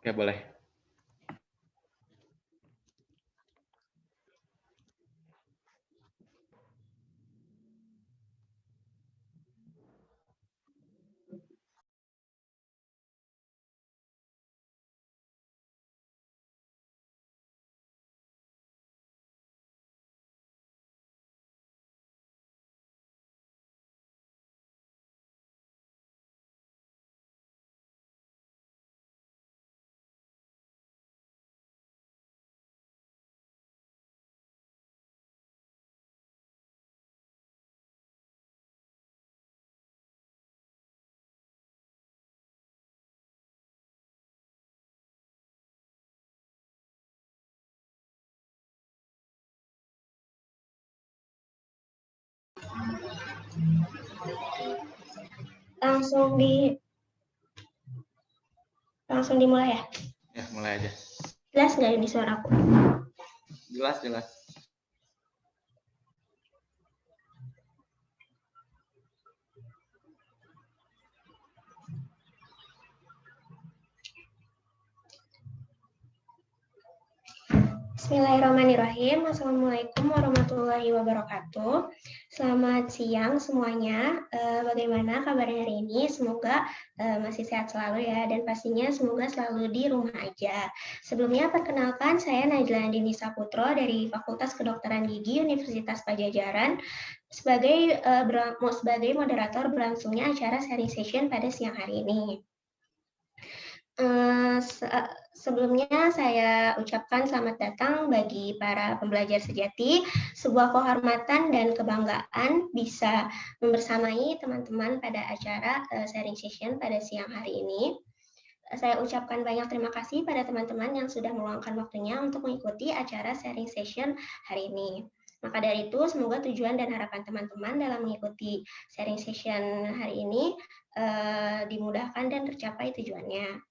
Oke, boleh. Langsung dimulai ya? Ya, mulai aja. Jelas nggak ini suaraku? Jelas, jelas. Bismillahirrahmanirrahim. Assalamualaikum warahmatullahi wabarakatuh. Selamat siang semuanya. Bagaimana kabarnya hari ini? Semoga masih sehat selalu ya, dan pastinya semoga selalu di rumah aja. Sebelumnya perkenalkan, saya Najla Andini Saputro dari Fakultas Kedokteran Gigi Universitas Padjadjaran sebagai moderator berlangsungnya acara sharing session pada siang hari ini. Sebelumnya saya ucapkan selamat datang bagi para pembelajar sejati, sebuah kehormatan dan kebanggaan bisa membersamai teman-teman pada acara sharing session pada siang hari ini. Saya ucapkan banyak terima kasih pada teman-teman yang sudah meluangkan waktunya untuk mengikuti acara sharing session hari ini. Maka dari itu, semoga tujuan dan harapan teman-teman dalam mengikuti sharing session hari ini dimudahkan dan tercapai tujuannya.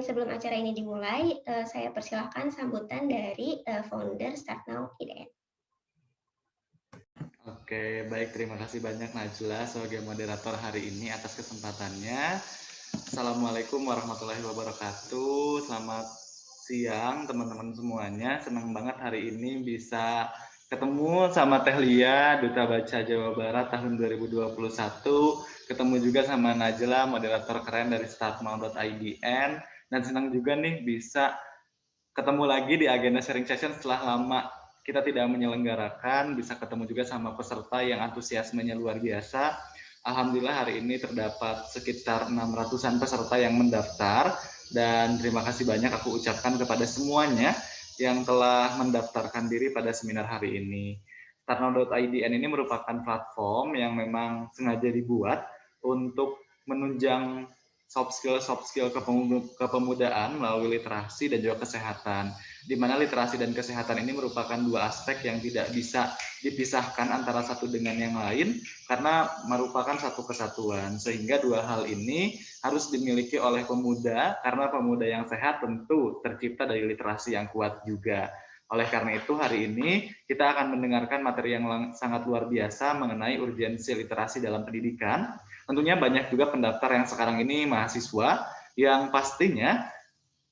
Sebelum acara ini dimulai, saya persilahkan sambutan dari founder Start Now IDN. Oke, baik. Terima kasih banyak Najla sebagai moderator hari ini atas kesempatannya. Assalamualaikum warahmatullahi wabarakatuh. Selamat siang teman-teman semuanya. Senang banget hari ini bisa ketemu sama Teh Lia, Duta Baca Jawa Barat tahun 2021. Ketemu juga sama Najla, moderator keren dari startnow.idn. Dan senang juga nih bisa ketemu lagi di agenda sharing session setelah lama kita tidak menyelenggarakan, bisa ketemu juga sama peserta yang antusiasmenya luar biasa. Alhamdulillah hari ini terdapat sekitar 600-an peserta yang mendaftar, dan terima kasih banyak aku ucapkan kepada semuanya yang telah mendaftarkan diri pada seminar hari ini. Startnow.idn ini merupakan platform yang memang sengaja dibuat untuk menunjang soft skill kepemudaan melalui literasi dan juga kesehatan, di mana literasi dan kesehatan ini merupakan dua aspek yang tidak bisa dipisahkan antara satu dengan yang lain karena merupakan satu kesatuan, sehingga dua hal ini harus dimiliki oleh pemuda karena pemuda yang sehat tentu tercipta dari literasi yang kuat juga. Oleh karena itu hari ini kita akan mendengarkan materi yang sangat luar biasa mengenai urgensi literasi dalam pendidikan. Tentunya banyak juga pendaftar yang sekarang ini mahasiswa yang pastinya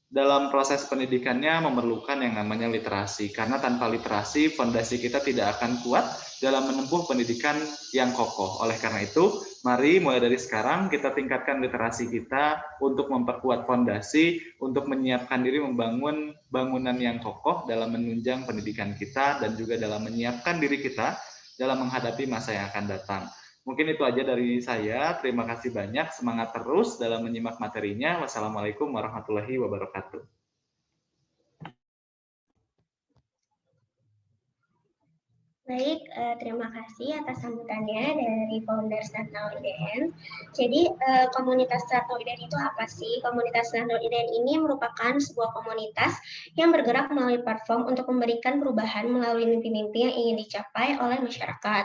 dalam proses pendidikannya memerlukan yang namanya literasi. Karena tanpa literasi, fondasi kita tidak akan kuat dalam menempuh pendidikan yang kokoh. Oleh karena itu, mari mulai dari sekarang kita tingkatkan literasi kita untuk memperkuat fondasi, untuk menyiapkan diri membangun bangunan yang kokoh dalam menunjang pendidikan kita dan juga dalam menyiapkan diri kita dalam menghadapi masa yang akan datang. Mungkin itu aja dari saya. Terima kasih banyak. Semangat terus dalam menyimak materinya. Wassalamualaikum warahmatullahi wabarakatuh. Baik, terima kasih atas sambutannya dari founder Start Now IDN. Jadi, komunitas Start Now IDN itu apa sih? Komunitas Start Now IDN ini merupakan sebuah komunitas yang bergerak melalui platform untuk memberikan perubahan melalui mimpi-mimpi yang ingin dicapai oleh masyarakat.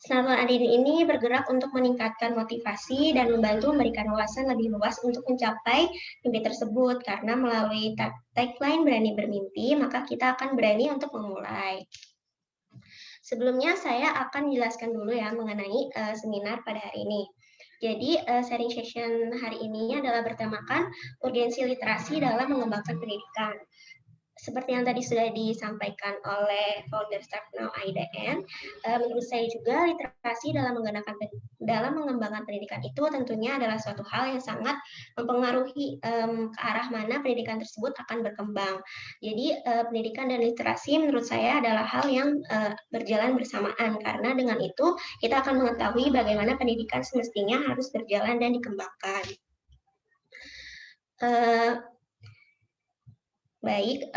Start Now IDN ini bergerak untuk meningkatkan motivasi dan membantu memberikan wawasan lebih luas untuk mencapai mimpi tersebut. Karena melalui tagline berani bermimpi, maka kita akan berani untuk memulai. Sebelumnya saya akan menjelaskan dulu ya mengenai seminar pada hari ini. Jadi sharing session hari ini adalah bertemakan urgensi literasi dalam mengembangkan pendidikan. Seperti yang tadi sudah disampaikan oleh founder Startnow IDN, menurut saya juga literasi dalam mengembangkan pendidikan itu tentunya adalah suatu hal yang sangat mempengaruhi ke arah mana pendidikan tersebut akan berkembang. Jadi pendidikan dan literasi menurut saya adalah hal yang berjalan bersamaan, karena dengan itu kita akan mengetahui bagaimana pendidikan semestinya harus berjalan dan dikembangkan. Baik,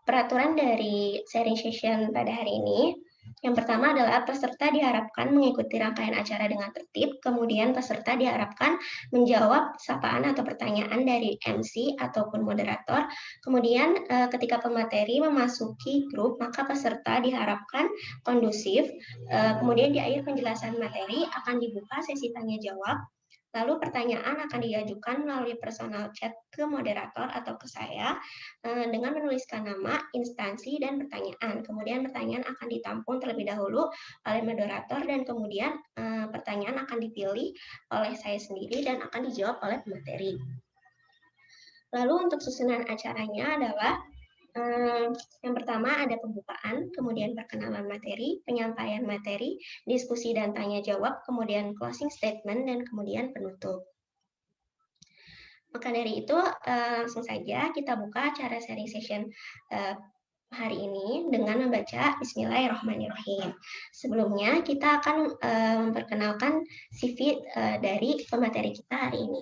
peraturan dari sharing session pada hari ini. Yang pertama adalah peserta diharapkan mengikuti rangkaian acara dengan tertib, kemudian peserta diharapkan menjawab sapaan atau pertanyaan dari MC ataupun moderator. Kemudian ketika pemateri memasuki grup, maka peserta diharapkan kondusif. Kemudian di akhir penjelasan materi akan dibuka sesi tanya jawab. Lalu pertanyaan akan diajukan melalui personal chat ke moderator atau ke saya dengan menuliskan nama, instansi, dan pertanyaan. Kemudian pertanyaan akan ditampung terlebih dahulu oleh moderator dan kemudian pertanyaan akan dipilih oleh saya sendiri dan akan dijawab oleh pemateri. Lalu untuk susunan acaranya adalah yang pertama ada pembukaan, kemudian perkenalan materi, penyampaian materi, diskusi dan tanya jawab, kemudian closing statement, dan kemudian penutup. Maka dari itu langsung saja kita buka acara sharing session hari ini dengan membaca Bismillahirrahmanirrahim. Sebelumnya kita akan memperkenalkan CV dari pemateri kita hari ini.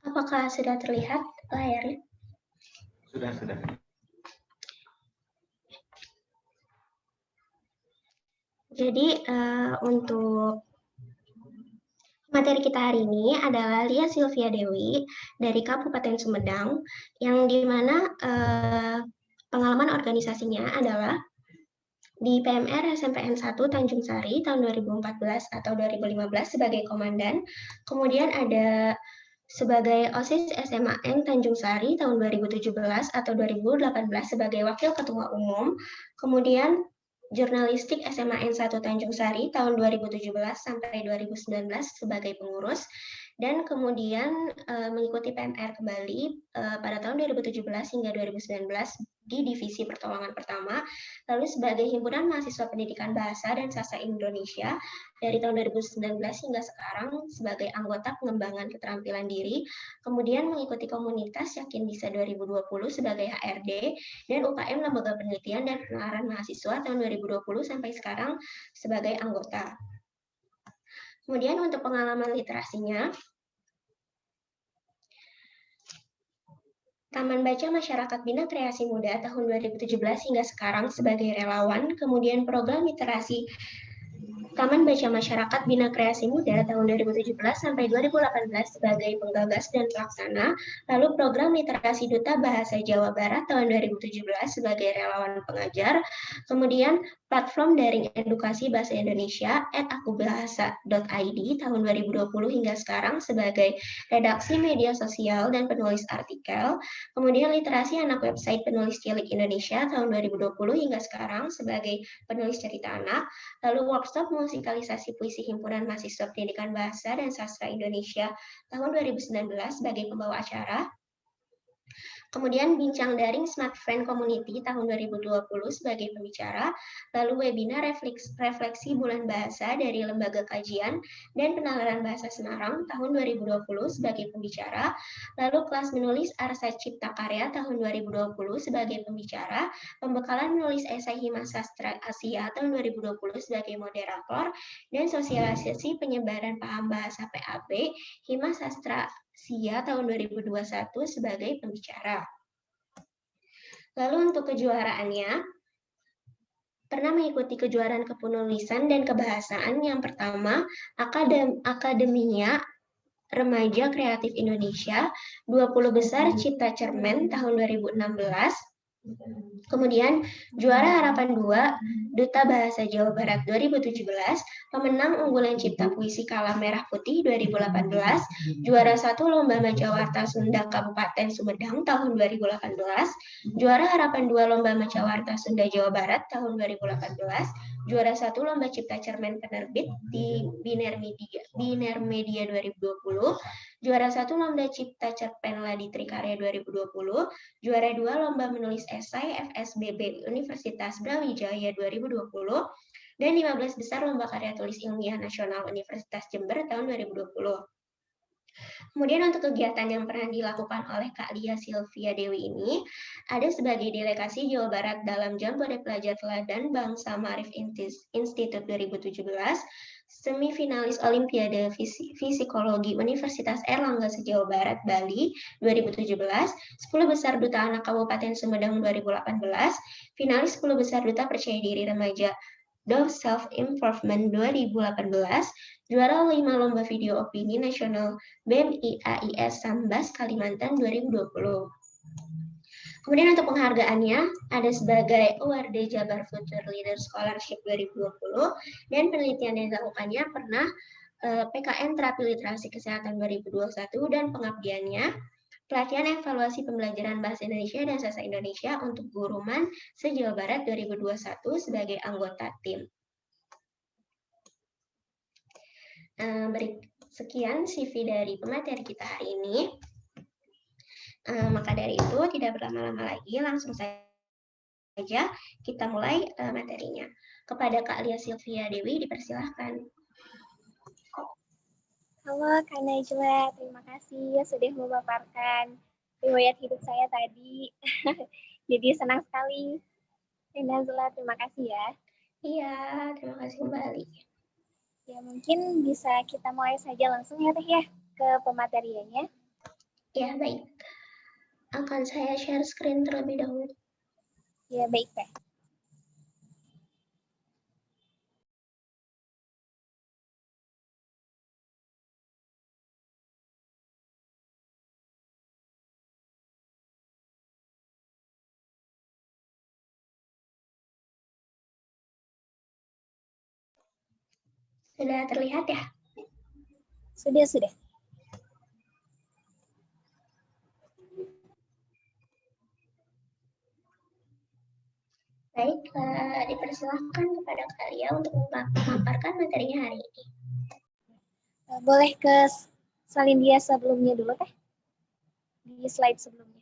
Apakah sudah terlihat layarnya? Sudah. Jadi untuk materi kita hari ini adalah Lia Sylvia Dewi dari Kabupaten Sumedang, yang dimana pengalaman organisasinya adalah di PMR SMPN 1 Tanjung Sari tahun 2014 atau 2015 sebagai komandan, kemudian ada sebagai OSIS SMAN Tanjung Sari tahun 2017 atau 2018 sebagai wakil ketua umum, kemudian jurnalistik SMAN 1 Tanjung Sari tahun 2017 sampai 2019 sebagai pengurus, dan kemudian mengikuti PMR kembali pada tahun 2017 hingga 2019 di Divisi Pertolongan Pertama, lalu sebagai Himpunan Mahasiswa Pendidikan Bahasa dan Sastra Indonesia dari tahun 2019 hingga sekarang sebagai anggota pengembangan keterampilan diri, kemudian mengikuti komunitas Yakin Bisa 2020 sebagai HRD, dan UKM Lembaga Penelitian dan Penalaran Mahasiswa tahun 2020 sampai sekarang sebagai anggota. Kemudian untuk pengalaman literasinya, Taman Baca Masyarakat Bina Kreasi Muda tahun 2017 hingga sekarang sebagai relawan, kemudian program literasi Taman Baca Masyarakat Bina Kreasi Muda tahun 2017 sampai 2018 sebagai penggagas dan pelaksana, lalu program Literasi Duta Bahasa Jawa Barat tahun 2017 sebagai relawan pengajar, kemudian platform daring edukasi bahasa Indonesia @akubahasa.id tahun 2020 hingga sekarang sebagai redaksi media sosial dan penulis artikel, kemudian literasi anak website penulis cilik Indonesia tahun 2020 hingga sekarang sebagai penulis cerita anak, lalu workshop musikalisasi puisi Himpunan Mahasiswa Pendidikan Bahasa dan Sastra Indonesia tahun 2019 sebagai pembawa acara, kemudian bincang daring Smart Friend Community tahun 2020 sebagai pembicara, lalu webinar refleksi bulan bahasa dari Lembaga Kajian dan Penalaran Bahasa Semarang tahun 2020 sebagai pembicara, lalu kelas menulis Arsa Cipta Karya tahun 2020 sebagai pembicara, pembekalan menulis esai Hima Sastra Asia tahun 2020 sebagai moderator, dan sosialisasi penyebaran paham bahasa PAP Hima Sastra Asia tahun 2021 sebagai pembicara. Lalu untuk kejuaraannya, pernah mengikuti kejuaraan kepenulisan dan kebahasaan yang pertama, Akademia Remaja Kreatif Indonesia, 20 besar Cipta Cermen tahun 2016, kemudian juara Harapan 2, Duta Bahasa Jawa Barat 2017, pemenang unggulan Cipta Puisi Kala Merah Putih 2018, juara 1 Lomba Majawarta Sunda Kabupaten Sumedang tahun 2018, juara Harapan 2 Lomba Majawarta Sunda Jawa Barat tahun 2018, juara 1 Lomba Cipta Cermen Penerbit di Biner Media 2020, juara 1 Lomba Cipta Cerpen Ladi Trikarya 2020, juara 2 Lomba Menulis Esai FSBB Universitas Brawijaya 2020, dan 15 besar Lomba Karya Tulis Ilmiah Nasional Universitas Jember tahun 2020. Kemudian untuk kegiatan yang pernah dilakukan oleh Kak Lia Sylvia Dewi ini, ada sebagai delegasi Jawa Barat dalam Jambore Pelajar Teladan Bangsa Maarif Institute 2017, semifinalis Olimpiade Fisikologi Universitas Erlangga se-Jawa Barat Bali 2017, 10 besar Duta Anak Kabupaten Sumedang 2018, finalis 10 besar Duta Percaya Diri Remaja Dove Self Improvement 2018, juara 5 Lomba Video Opini Nasional BEM IAIS Sambas Kalimantan 2020. Kemudian untuk penghargaannya ada sebagai Award Jabar Future Leader Scholarship 2020, dan penelitian yang dilakukannya pernah PKN Terapi Literasi Kesehatan 2021, dan pengabdiannya pelatihan evaluasi pembelajaran Bahasa Indonesia dan Sastra Indonesia untuk Guru MAN se-Jawa Barat 2021 sebagai anggota tim. Sekian CV dari pemateri kita hari ini. Maka dari itu tidak berlama-lama lagi, langsung saja kita mulai materinya. Kepada Kak Lia Sylvia Dewi dipersilahkan. Halo Kak Najla, terima kasih sudah memaparkan riwayat hidup saya tadi. Jadi senang sekali. Kak Najla, terima kasih ya. Iya, terima kasih kembali. Ya, mungkin bisa kita mulai saja langsung ya Teh ya ke pemateriannya. Ya, baik. Akan saya share screen terlebih dahulu. Ya, baik Teh. Sudah terlihat ya? Sudah. Baik, dipersilahkan kepada Kak Lia untuk memaparkan materinya hari ini. Boleh ke salin dia sebelumnya dulu Teh? Di slide sebelumnya.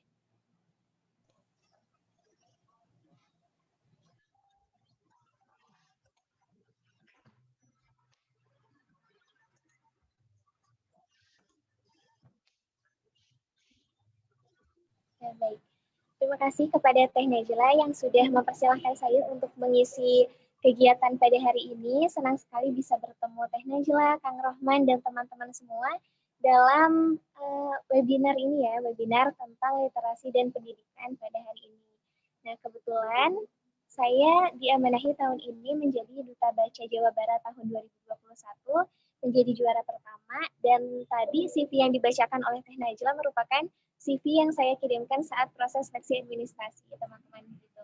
Ya, baik. Terima kasih kepada Teh Najla yang sudah mempersilahkan saya untuk mengisi kegiatan pada hari ini. Senang sekali bisa bertemu Teh Najla, Kang Rohman, dan teman-teman semua dalam webinar ini ya, webinar tentang literasi dan pendidikan pada hari ini. Nah, kebetulan saya diamanahi tahun ini menjadi Duta Baca Jawa Barat tahun 2021, menjadi juara pertama, dan tadi CV yang dibacakan oleh Teh Najla merupakan CV yang saya kirimkan saat proses seleksi administrasi, teman-teman. Gitu.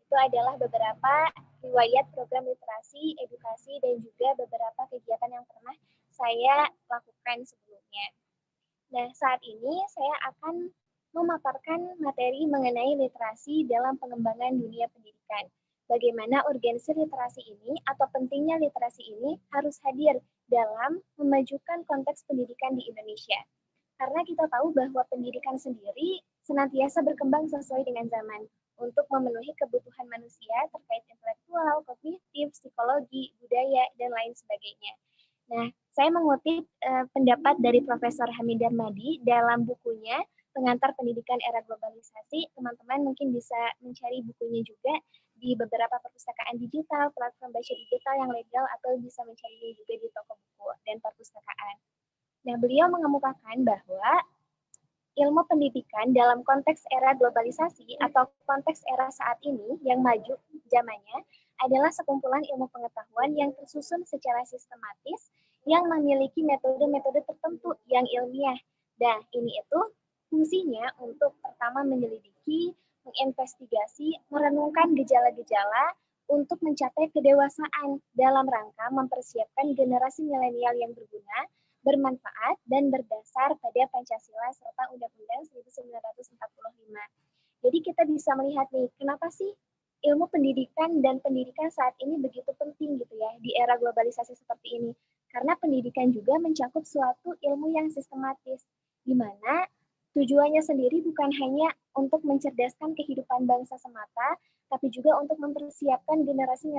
Itu adalah beberapa riwayat program literasi, edukasi, dan juga beberapa kegiatan yang pernah saya lakukan sebelumnya. Nah, saat ini saya akan memaparkan materi mengenai literasi dalam pengembangan dunia pendidikan. Bagaimana urgensi literasi ini atau pentingnya literasi ini harus hadir dalam memajukan konteks pendidikan di Indonesia. Karena kita tahu bahwa pendidikan sendiri senantiasa berkembang sesuai dengan zaman untuk memenuhi kebutuhan manusia terkait intelektual, kognitif, psikologi, budaya, dan lain sebagainya. Nah, saya mengutip pendapat dari Profesor Hamid Darmadi dalam bukunya Pengantar Pendidikan Era Globalisasi. Teman-teman mungkin bisa mencari bukunya juga di beberapa perpustakaan digital, platform baca digital yang legal, atau bisa mencarinya juga di toko buku dan perpustakaan. Nah, beliau mengemukakan bahwa ilmu pendidikan dalam konteks era globalisasi atau konteks era saat ini yang maju zamannya adalah sekumpulan ilmu pengetahuan yang tersusun secara sistematis yang memiliki metode-metode tertentu yang ilmiah. Dan ini itu fungsinya untuk pertama menyelidiki, menginvestigasi, merenungkan gejala-gejala untuk mencapai kedewasaan dalam rangka mempersiapkan generasi milenial yang berguna, bermanfaat, dan berdasar pada Pancasila serta Undang-Undang 1945. Jadi kita bisa melihat nih, kenapa sih ilmu pendidikan dan pendidikan saat ini begitu penting gitu ya di era globalisasi seperti ini. Karena pendidikan juga mencakup suatu ilmu yang sistematis, di mana tujuannya sendiri bukan hanya untuk mencerdaskan kehidupan bangsa semata, tapi juga untuk mempersiapkan generasi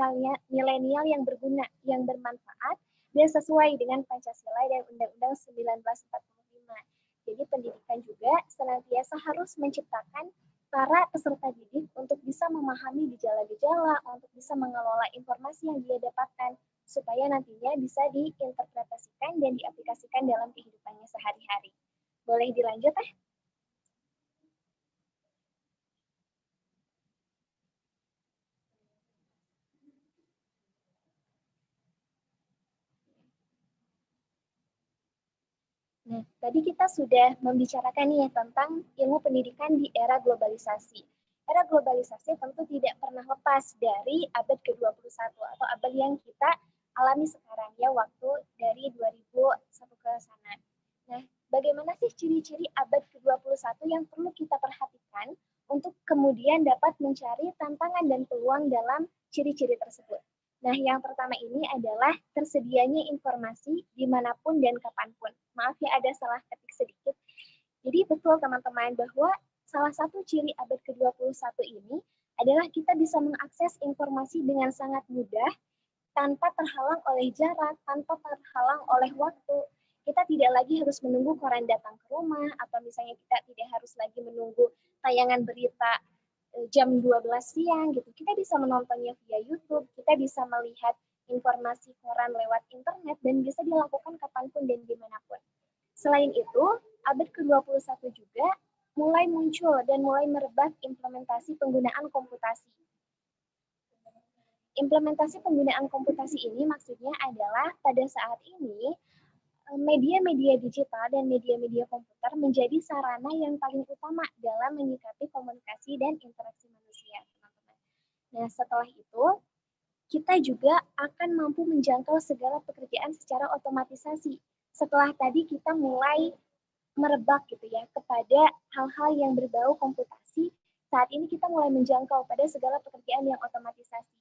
milenial yang berguna, yang bermanfaat, dan sesuai dengan Pancasila dan Undang-Undang 1945. Jadi pendidikan juga senantiasa harus menciptakan para peserta didik untuk bisa memahami gejala-gejala, untuk bisa mengelola informasi yang dia dapatkan, supaya nantinya bisa diinterpretasikan dan diaplikasikan dalam kehidupannya sehari-hari. Boleh dilanjut, Teh? Nah, tadi kita sudah membicarakan nih tentang ilmu pendidikan di era globalisasi. Era globalisasi tentu tidak pernah lepas dari abad ke-21 atau abad yang kita alami sekarang ya, waktu dari 2001 ke sana. Nah, bagaimana sih ciri-ciri abad ke-21 yang perlu kita perhatikan untuk kemudian dapat mencari tantangan dan peluang dalam ciri-ciri tersebut? Nah, yang pertama ini adalah tersedianya informasi dimanapun dan kapanpun. Maaf ya, ada salah ketik sedikit. Jadi betul teman-teman bahwa salah satu ciri abad ke-21 ini adalah kita bisa mengakses informasi dengan sangat mudah, tanpa terhalang oleh jarak, tanpa terhalang oleh waktu. Kita tidak lagi harus menunggu koran datang ke rumah, atau misalnya kita tidak harus lagi menunggu tayangan berita jam 12 siang gitu. Kita bisa menontonnya via YouTube, kita bisa melihat informasi koran lewat internet, dan bisa dilakukan kapanpun dan dimanapun. Selain itu, abad ke-21 juga mulai muncul dan mulai merebak implementasi penggunaan komputasi. Implementasi penggunaan komputasi ini maksudnya adalah pada saat ini media-media digital dan media-media komputer menjadi sarana yang paling utama dalam menyikapi komunikasi dan interaksi manusia, teman-teman. Nah, setelah itu, kita juga akan mampu menjangkau segala pekerjaan secara otomatisasi. Setelah tadi kita mulai merebak gitu ya kepada hal-hal yang berbau komputasi, saat ini kita mulai menjangkau pada segala pekerjaan yang otomatisasi.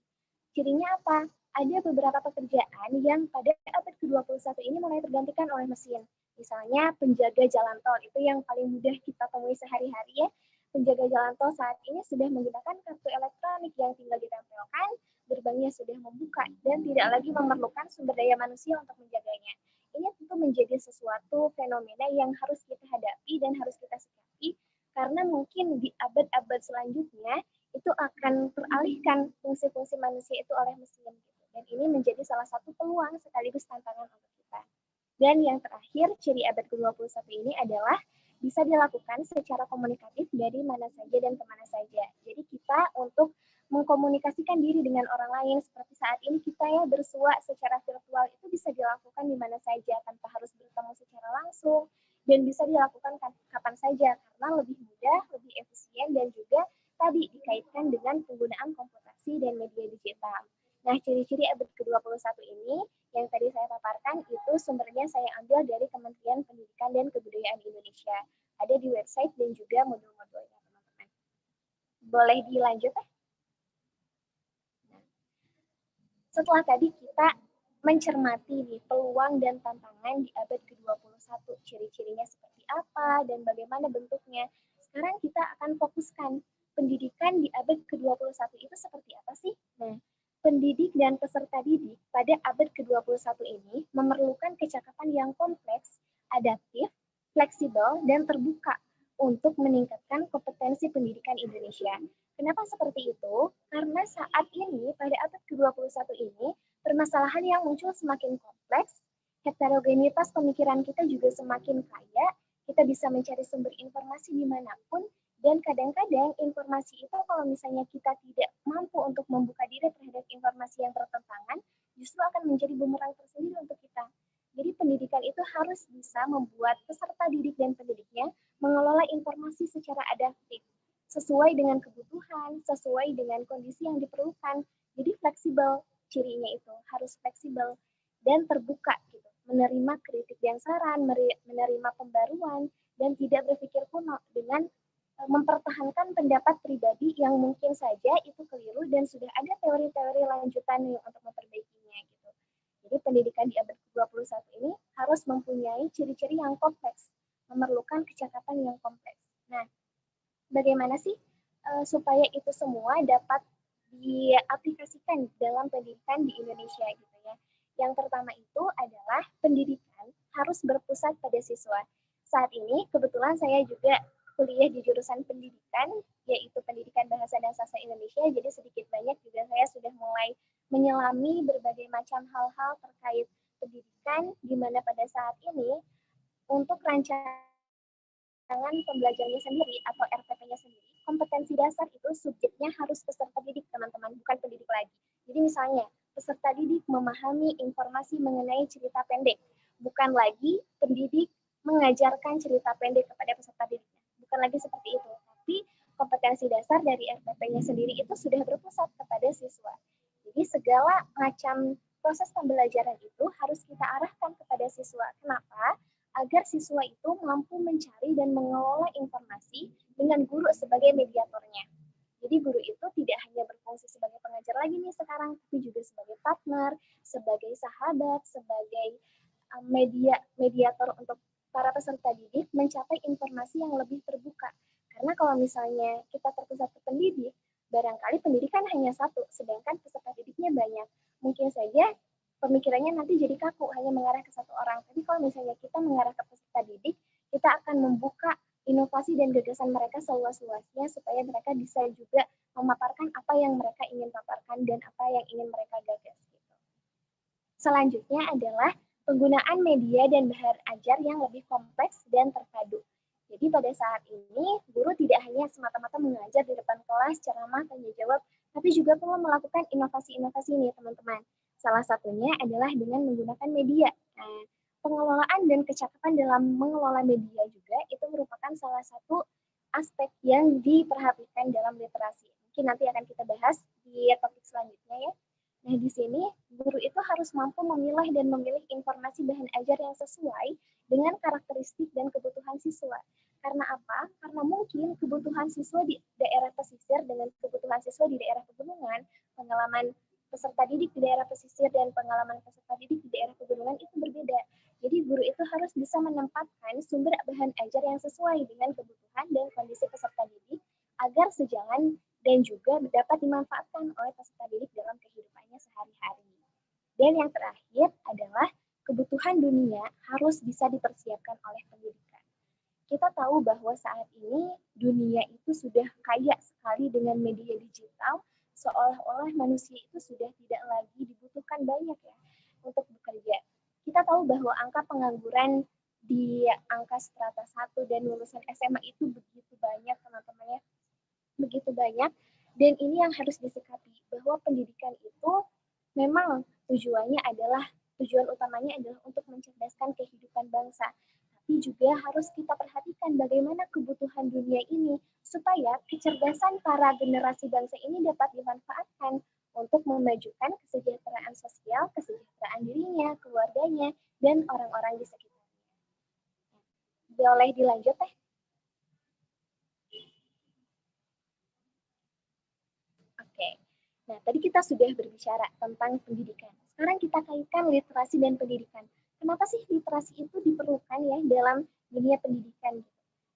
Cirinya apa? Ada beberapa pekerjaan yang pada abad ke-21 ini mulai tergantikan oleh mesin. Misalnya penjaga jalan tol, itu yang paling mudah kita temui sehari-hari ya. Penjaga jalan tol saat ini sudah menggunakan kartu elektronik yang tinggal ditempelkan, gerbangnya sudah membuka, dan tidak lagi memerlukan sumber daya manusia untuk menjaganya. Ini tentu menjadi sesuatu fenomena yang harus kita hadapi dan harus kita sikapi, karena mungkin di abad-abad selanjutnya itu akan teralihkan fungsi-fungsi manusia itu oleh mesin. Dan ini menjadi salah satu peluang sekaligus tantangan untuk kita. Dan yang terakhir, ciri abad ke-21 ini adalah bisa dilakukan secara komunikatif dari mana saja dan kemana saja. Jadi kita untuk mengkomunikasikan mengkomunikasikan diri dengan orang lain. Seperti saat ini kita ya bersua secara virtual itu bisa dilakukan di mana saja tanpa harus bertemu secara langsung, dan bisa dilakukan kapan saja karena lebih mudah, lebih efisien, dan juga tadi dikaitkan dengan penggunaan komputasi dan media digital. Nah, ciri-ciri abad ke-21 ini yang tadi saya paparkan itu sumbernya saya ambil dari Kementerian Pendidikan dan Kebudayaan Indonesia. Ada di website dan juga modul-modulnya, teman-teman. Boleh dilanjut ya? Setelah tadi kita mencermati nih peluang dan tantangan di abad ke-21, ciri-cirinya seperti apa dan bagaimana bentuknya. Sekarang kita akan fokuskan pendidikan di abad ke-21 itu seperti apa sih? Nah, pendidik dan peserta didik pada abad ke-21 ini memerlukan kecakapan yang kompleks, adaptif, fleksibel, dan terbuka untuk meningkatkan kompetensi pendidikan Indonesia. Kenapa seperti itu? Karena saat ini, pada abad ke-21 ini, permasalahan yang muncul semakin kompleks, heterogenitas pemikiran kita juga semakin kaya, kita bisa mencari sumber informasi dimanapun, dan kadang-kadang informasi itu kalau misalnya kita tidak mampu untuk membuka diri terhadap informasi yang bertentangan, justru akan menjadi bumerang tersendiri untuk kita. Jadi pendidikan itu harus bisa membuat peserta didik dan pendidiknya mengelola informasi secara adaptif, sesuai dengan kebutuhan, sesuai dengan kondisi yang diperlukan. Jadi fleksibel, cirinya itu harus fleksibel dan terbuka gitu, menerima kritik dan saran, menerima pembaruan, dan tidak berpikir kuno dengan mempertahankan pendapat pribadi yang mungkin saja itu keliru dan sudah ada teori-teori lanjutan untuk memperbaikinya gitu. Jadi pendidikan di abad ke-21 ini harus mempunyai ciri-ciri yang kompleks, memerlukan kecakapan yang kompleks. Nah, bagaimana sih supaya itu semua dapat diaplikasikan dalam pendidikan di Indonesia gitu ya. Yang pertama itu adalah pendidikan harus berpusat pada siswa. Saat ini kebetulan saya juga kuliah di jurusan pendidikan, yaitu pendidikan bahasa dan sastra Indonesia, jadi sedikit banyak juga saya sudah mulai menyelami berbagai macam hal-hal terkait pendidikan, di mana pada saat ini untuk rancangan pembelajarannya sendiri atau RPP-nya sendiri, kompetensi dasar itu subjeknya harus peserta didik, teman-teman, bukan pendidik lagi. Jadi misalnya, peserta didik memahami informasi mengenai cerita pendek, bukan lagi pendidik mengajarkan cerita pendek kepada peserta didiknya. Bukan lagi seperti itu, tapi kompetensi dasar dari RPP-nya sendiri itu sudah berpusat kepada siswa. Jadi segala macam proses pembelajaran itu harus kita arahkan kepada siswa. Kenapa? Agar siswa itu mampu mencari dan mengelola informasi dengan guru sebagai mediatornya. Jadi guru itu tidak hanya berfungsi sebagai pengajar lagi nih sekarang, tapi juga sebagai partner, sebagai sahabat, sebagai mediator untuk para peserta didik mencapai informasi yang lebih terbuka. Karena kalau misalnya kita terpusat ke pendidik, barangkali pendidikan hanya satu, sedangkan peserta didiknya banyak. Mungkin saja pemikirannya nanti jadi kaku, hanya mengarah ke satu orang. Tapi kalau misalnya kita mengarah ke peserta didik, kita akan membuka inovasi dan gagasan mereka seluas-luasnya supaya mereka bisa juga memaparkan apa yang mereka ingin paparkan dan apa yang ingin mereka gagas. Selanjutnya adalah penggunaan media dan bahan ajar yang lebih kompleks dan terpadu. Jadi pada saat ini, guru tidak hanya semata-mata mengajar di depan kelas, ceramah, tanya jawab, tapi juga perlu melakukan inovasi-inovasi ini, teman-teman. Salah satunya adalah dengan menggunakan media. Nah, pengelolaan dan kecakapan dalam mengelola media juga itu merupakan salah satu aspek yang diperhatikan dalam literasi. Mungkin nanti akan kita bahas di topik selanjutnya ya. Nah, di sini guru itu harus mampu memilah dan memilih informasi bahan ajar yang sesuai dengan karakteristik dan kebutuhan siswa. Karena apa? Karena mungkin kebutuhan siswa di daerah pesisir dengan kebutuhan siswa di daerah pegunungan, pengalaman peserta didik di daerah pesisir dan pengalaman peserta didik di daerah pegunungan itu berbeda. Jadi guru itu harus bisa menempatkan sumber bahan ajar yang sesuai dengan kebutuhan dan kondisi peserta didik agar sejalan dan juga dapat dimanfaatkan oleh peserta didik dalam kehidupannya sehari-hari. Dan yang terakhir adalah kebutuhan dunia harus bisa dipersiapkan oleh pendidikan. Kita tahu bahwa saat ini dunia itu sudah kaya sekali dengan media digital, seolah-olah manusia itu sudah tidak lagi dibutuhkan banyak ya untuk bekerja. Kita tahu bahwa angka pengangguran di angka strata 1 dan lulusan SMA itu begitu banyak, teman-teman ya. Begitu banyak, Dan ini yang harus disikapi, bahwa pendidikan itu memang tujuan utamanya adalah untuk mencerdaskan kehidupan bangsa. Tapi juga harus kita perhatikan bagaimana kebutuhan dunia ini, supaya kecerdasan para generasi bangsa ini dapat dimanfaatkan untuk memajukan kesejahteraan sosial, kesejahteraan dirinya, keluarganya, dan orang-orang di sekitarnya. Boleh dilanjut, Teh? Oke. Nah, tadi kita sudah berbicara tentang pendidikan. Sekarang kita kaitkan literasi dan pendidikan. Kenapa sih literasi itu diperlukan ya dalam dunia pendidikan?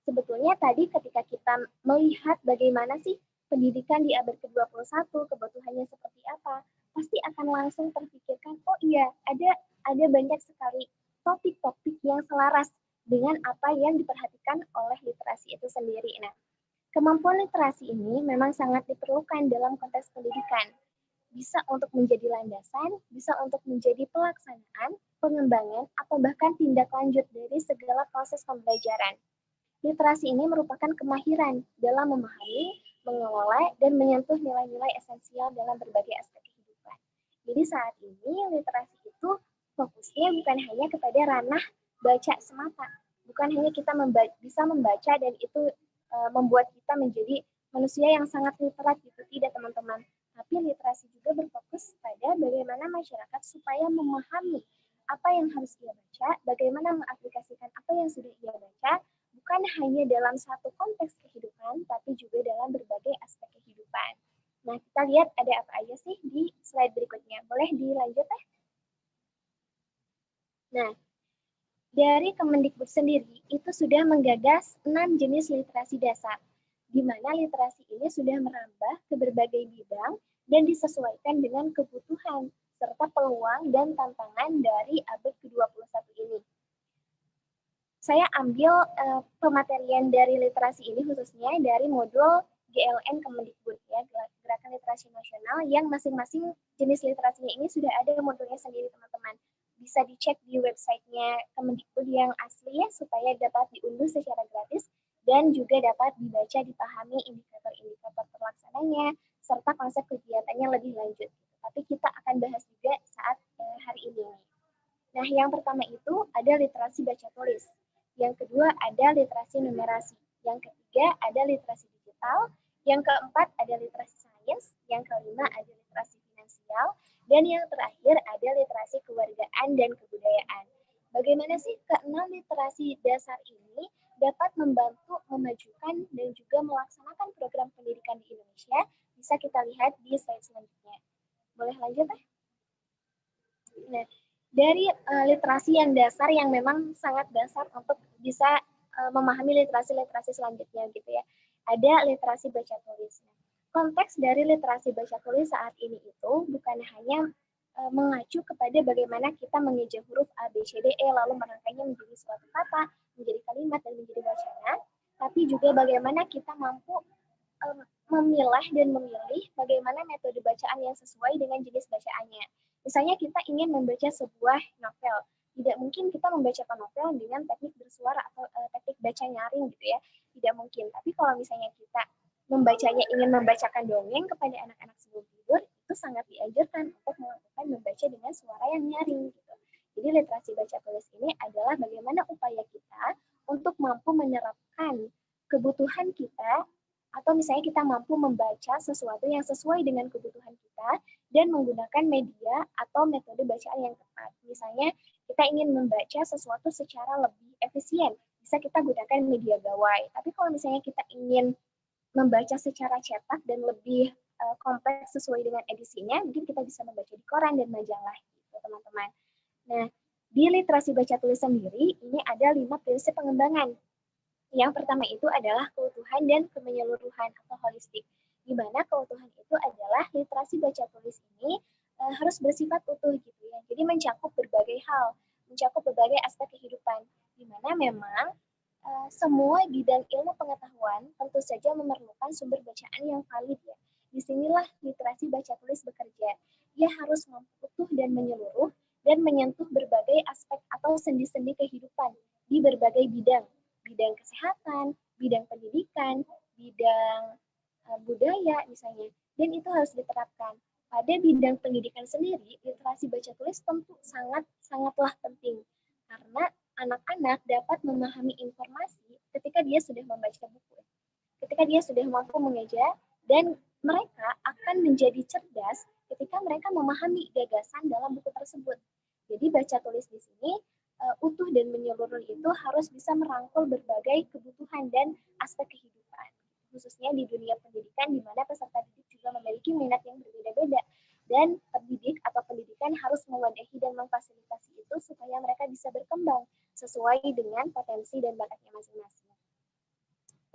Sebetulnya tadi ketika kita melihat bagaimana sih pendidikan di abad ke-21, kebutuhannya seperti apa, pasti akan langsung terpikirkan, oh iya, ada banyak sekali topik-topik yang selaras dengan apa yang diperhatikan oleh literasi itu sendiri. Nah, kemampuan literasi ini memang sangat diperlukan dalam konteks pendidikan. Bisa untuk menjadi landasan, bisa untuk menjadi pelaksanaan, pengembangan, atau bahkan tindak lanjut dari segala proses pembelajaran. Literasi ini merupakan kemahiran dalam memahami, mengelola, dan menyentuh nilai-nilai esensial dalam berbagai aspek kehidupan. Jadi saat ini literasi itu fokusnya bukan hanya kepada ranah baca semata, bukan hanya kita bisa membaca dan itu membuat kita menjadi manusia yang sangat literat gitu, tidak teman-teman. Tapi literasi juga berfokus pada bagaimana masyarakat supaya memahami apa yang harus ia baca, bagaimana mengaplikasikan apa yang sudah ia baca, bukan hanya dalam satu konteks kehidupan, tapi juga dalam berbagai aspek kehidupan. Nah, kita lihat ada apa aja sih di slide berikutnya. Boleh dilanjut, Teh? Nah, dari Kemendikbud sendiri, itu sudah menggagas 6 jenis literasi dasar, di mana literasi ini sudah merambah ke berbagai bidang dan disesuaikan dengan kebutuhan, serta peluang dan tantangan dari abad ke-21 ini. Saya ambil pematerian dari literasi ini khususnya dari modul GLN Kemendikbud, ya, Gerakan Literasi Nasional, yang masing-masing jenis literasinya ini sudah ada modulnya sendiri, teman-teman. Bisa dicek di websitenya Kemendikbud yang asli ya, supaya dapat diunduh secara gratis dan juga dapat dibaca, dipahami indikator-indikator pelaksananya, serta konsep kegiatannya lebih lanjut. Tapi kita akan bahas juga saat hari ini. Nah, yang pertama itu ada literasi baca tulis. Yang kedua ada literasi numerasi. Yang ketiga ada literasi digital. Yang keempat ada literasi sains. Yang kelima ada literasi finansial. Dan yang terakhir ada literasi kewargaan dan kebudayaan. Bagaimana sih keenam literasi dasar ini dapat membantu memajukan dan juga melaksanakan program pendidikan di Indonesia? Bisa kita lihat di slide selanjutnya. Boleh lanjut, Teh? Nah, dari literasi yang dasar yang memang sangat dasar untuk bisa memahami literasi-literasi selanjutnya gitu ya. Ada literasi baca tulis. Konteks dari literasi baca tulis saat ini itu bukan hanya mengacu kepada bagaimana kita mengeja huruf A, B, C, D, E, lalu merangkainya menjadi suatu kata, menjadi kalimat, dan menjadi wacana, tapi juga bagaimana kita mampu memilah dan memilih bagaimana metode bacaan yang sesuai dengan jenis bacaannya. Misalnya kita ingin membaca sebuah novel, tidak mungkin kita membacakan novel dengan teknik bersuara atau teknik baca nyaring gitu ya, tidak mungkin. Tapi kalau misalnya kita ingin membacakan dongeng kepada anak-anak sebelum tidur, itu sangat diajarkan untuk melakukan membaca dengan suara yang nyaring gitu. Jadi literasi baca tulis ini adalah bagaimana upaya kita untuk mampu menerapkan kebutuhan kita, atau misalnya kita mampu membaca sesuatu yang sesuai dengan kebutuhan kita dan menggunakan media atau metode bacaan yang tepat. Misalnya kita ingin membaca sesuatu secara lebih efisien, bisa kita gunakan media gawai. Tapi kalau misalnya kita ingin membaca secara cetak dan lebih kompleks sesuai dengan edisinya, mungkin kita bisa membaca di koran dan majalah gitu, teman-teman. Nah, di literasi baca tulis sendiri, ini ada 5 prinsip pengembangan. Yang pertama itu adalah keutuhan dan kemenyeluruhan atau holistik, di mana keutuhan itu adalah literasi baca tulis ini harus bersifat utuh gitu ya. Jadi mencakup berbagai hal, mencakup berbagai aspek kehidupan, di mana memang semua bidang ilmu pengetahuan tentu saja memerlukan sumber bacaan yang valid ya. Disinilah literasi baca tulis bekerja. Ia harus mampu utuh dan menyeluruh dan menyentuh berbagai aspek atau sendi-sendi kehidupan di berbagai bidang. Bidang kesehatan, bidang pendidikan, bidang budaya misalnya, dan itu harus diterapkan. Pada bidang pendidikan sendiri, literasi baca tulis tentu sangatlah penting karena anak-anak dapat memahami informasi ketika dia sudah membaca buku, ketika dia sudah mampu mengeja, dan mereka akan menjadi cerdas ketika mereka memahami gagasan dalam buku tersebut. Jadi baca tulis di sini utuh dan menyeluruh itu harus bisa merangkul berbagai kebutuhan dan aspek kehidupan, khususnya di dunia pendidikan di mana peserta didik juga memiliki minat yang berbeda-beda, dan pendidik atau pendidikan harus mewadahi dan memfasilitasi itu supaya mereka bisa berkembang sesuai dengan potensi dan bakatnya masing-masing.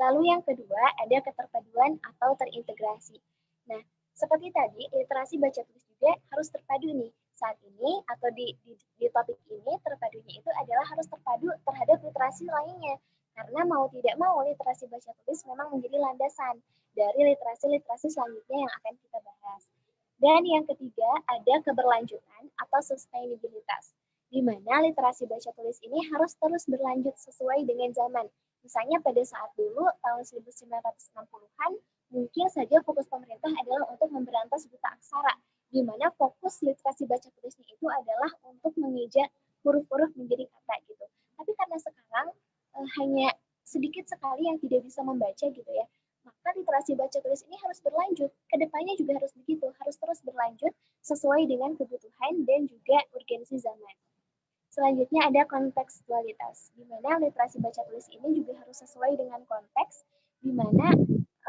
Lalu yang kedua ada keterpaduan atau terintegrasi. Nah, seperti tadi, literasi baca tulis juga harus terpadu nih. Saat ini atau di topik ini terpadunya itu adalah harus terpadu terhadap literasi lainnya. Karena mau tidak mau literasi baca tulis memang menjadi landasan dari literasi-literasi selanjutnya yang akan kita bahas. Dan yang ketiga ada keberlanjutan atau sustainabilitas, di mana literasi baca tulis ini harus terus berlanjut sesuai dengan zaman. Misalnya pada saat dulu tahun 1960-an, mungkin saja fokus pemerintah adalah untuk memberantas buta aksara, di mana fokus literasi baca tulisnya itu adalah untuk mengeja huruf-huruf menjadi kata gitu. Tapi karena sekarang hanya sedikit sekali yang tidak bisa membaca gitu ya, maka literasi baca tulis ini harus berlanjut. Kedepannya juga harus begitu, harus terus berlanjut sesuai dengan kebutuhan dan juga urgensi zaman. Selanjutnya ada kontekstualitas, di mana literasi baca tulis ini juga harus sesuai dengan konteks, di mana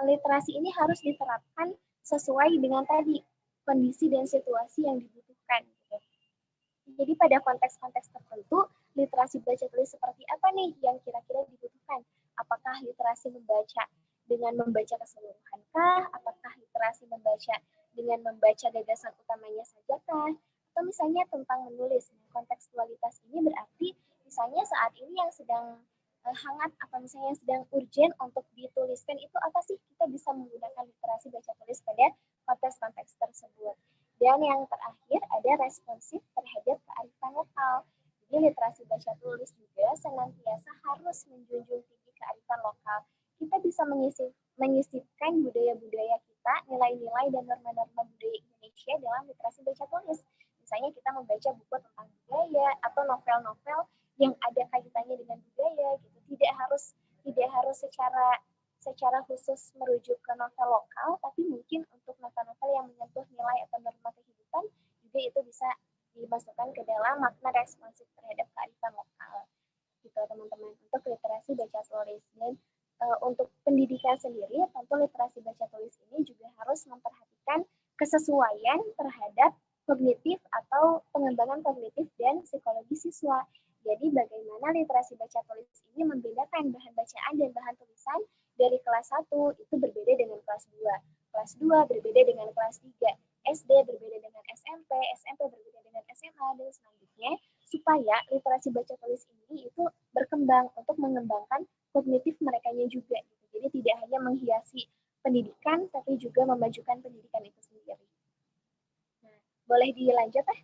literasi ini harus diterapkan sesuai dengan tadi kondisi dan situasi yang dibutuhkan. Gitu. Jadi pada konteks-konteks tertentu, literasi baca tulis seperti apa nih yang kira-kira dibutuhkan? Apakah literasi membaca dengan membaca keseluruhankah? Apakah literasi membaca dengan membaca gagasan utamanya sajakah? Atau misalnya tentang menulis. Kontekstualitas ini berarti misalnya saat ini yang sedang hangat atau misalnya yang sedang urgent untuk dituliskan itu apa sih? Kita bisa menggunakan literasi baca tulis pada konteks-konteks tersebut. Dan yang terakhir ada responsif terhadap kearifan lokal. Jadi literasi baca tulis juga senantiasa harus menjunjung tinggi kearifan lokal. Kita bisa menyisipkan budaya-budaya kita, nilai-nilai dan norma-norma budaya Indonesia dalam literasi baca tulis. Misalnya kita membaca buku tentang budaya atau novel-novel yang ada kaitannya dengan budaya gitu. Tidak harus secara khusus merujuk ke novel lokal, tapi mungkin untuk novel-novel yang menyentuh nilai atau norma kehidupan juga itu bisa dimasukkan ke dalam makna responsif terhadap kearifan lokal. Gitu teman-teman, untuk literasi baca tulis. Dan untuk pendidikan sendiri, tentu literasi baca tulis ini juga harus memperhatikan kesesuaian terhadap kognitif atau pengembangan kognitif dan psikologi siswa. Jadi bagaimana literasi baca tulis ini membedakan bahan bacaan dan bahan tulisan dari kelas 1 itu berbeda dengan kelas 2. Kelas 2 berbeda dengan kelas 3. SD berbeda dengan SMP, SMP berbeda dengan SMA, dan selanjutnya supaya literasi baca tulis ini itu berkembang untuk mengembangkan kognitif merekanya juga. Jadi tidak hanya menghiasi pendidikan, tapi juga memajukan pendidikan itu sendiri. Nah, boleh dilanjut ya?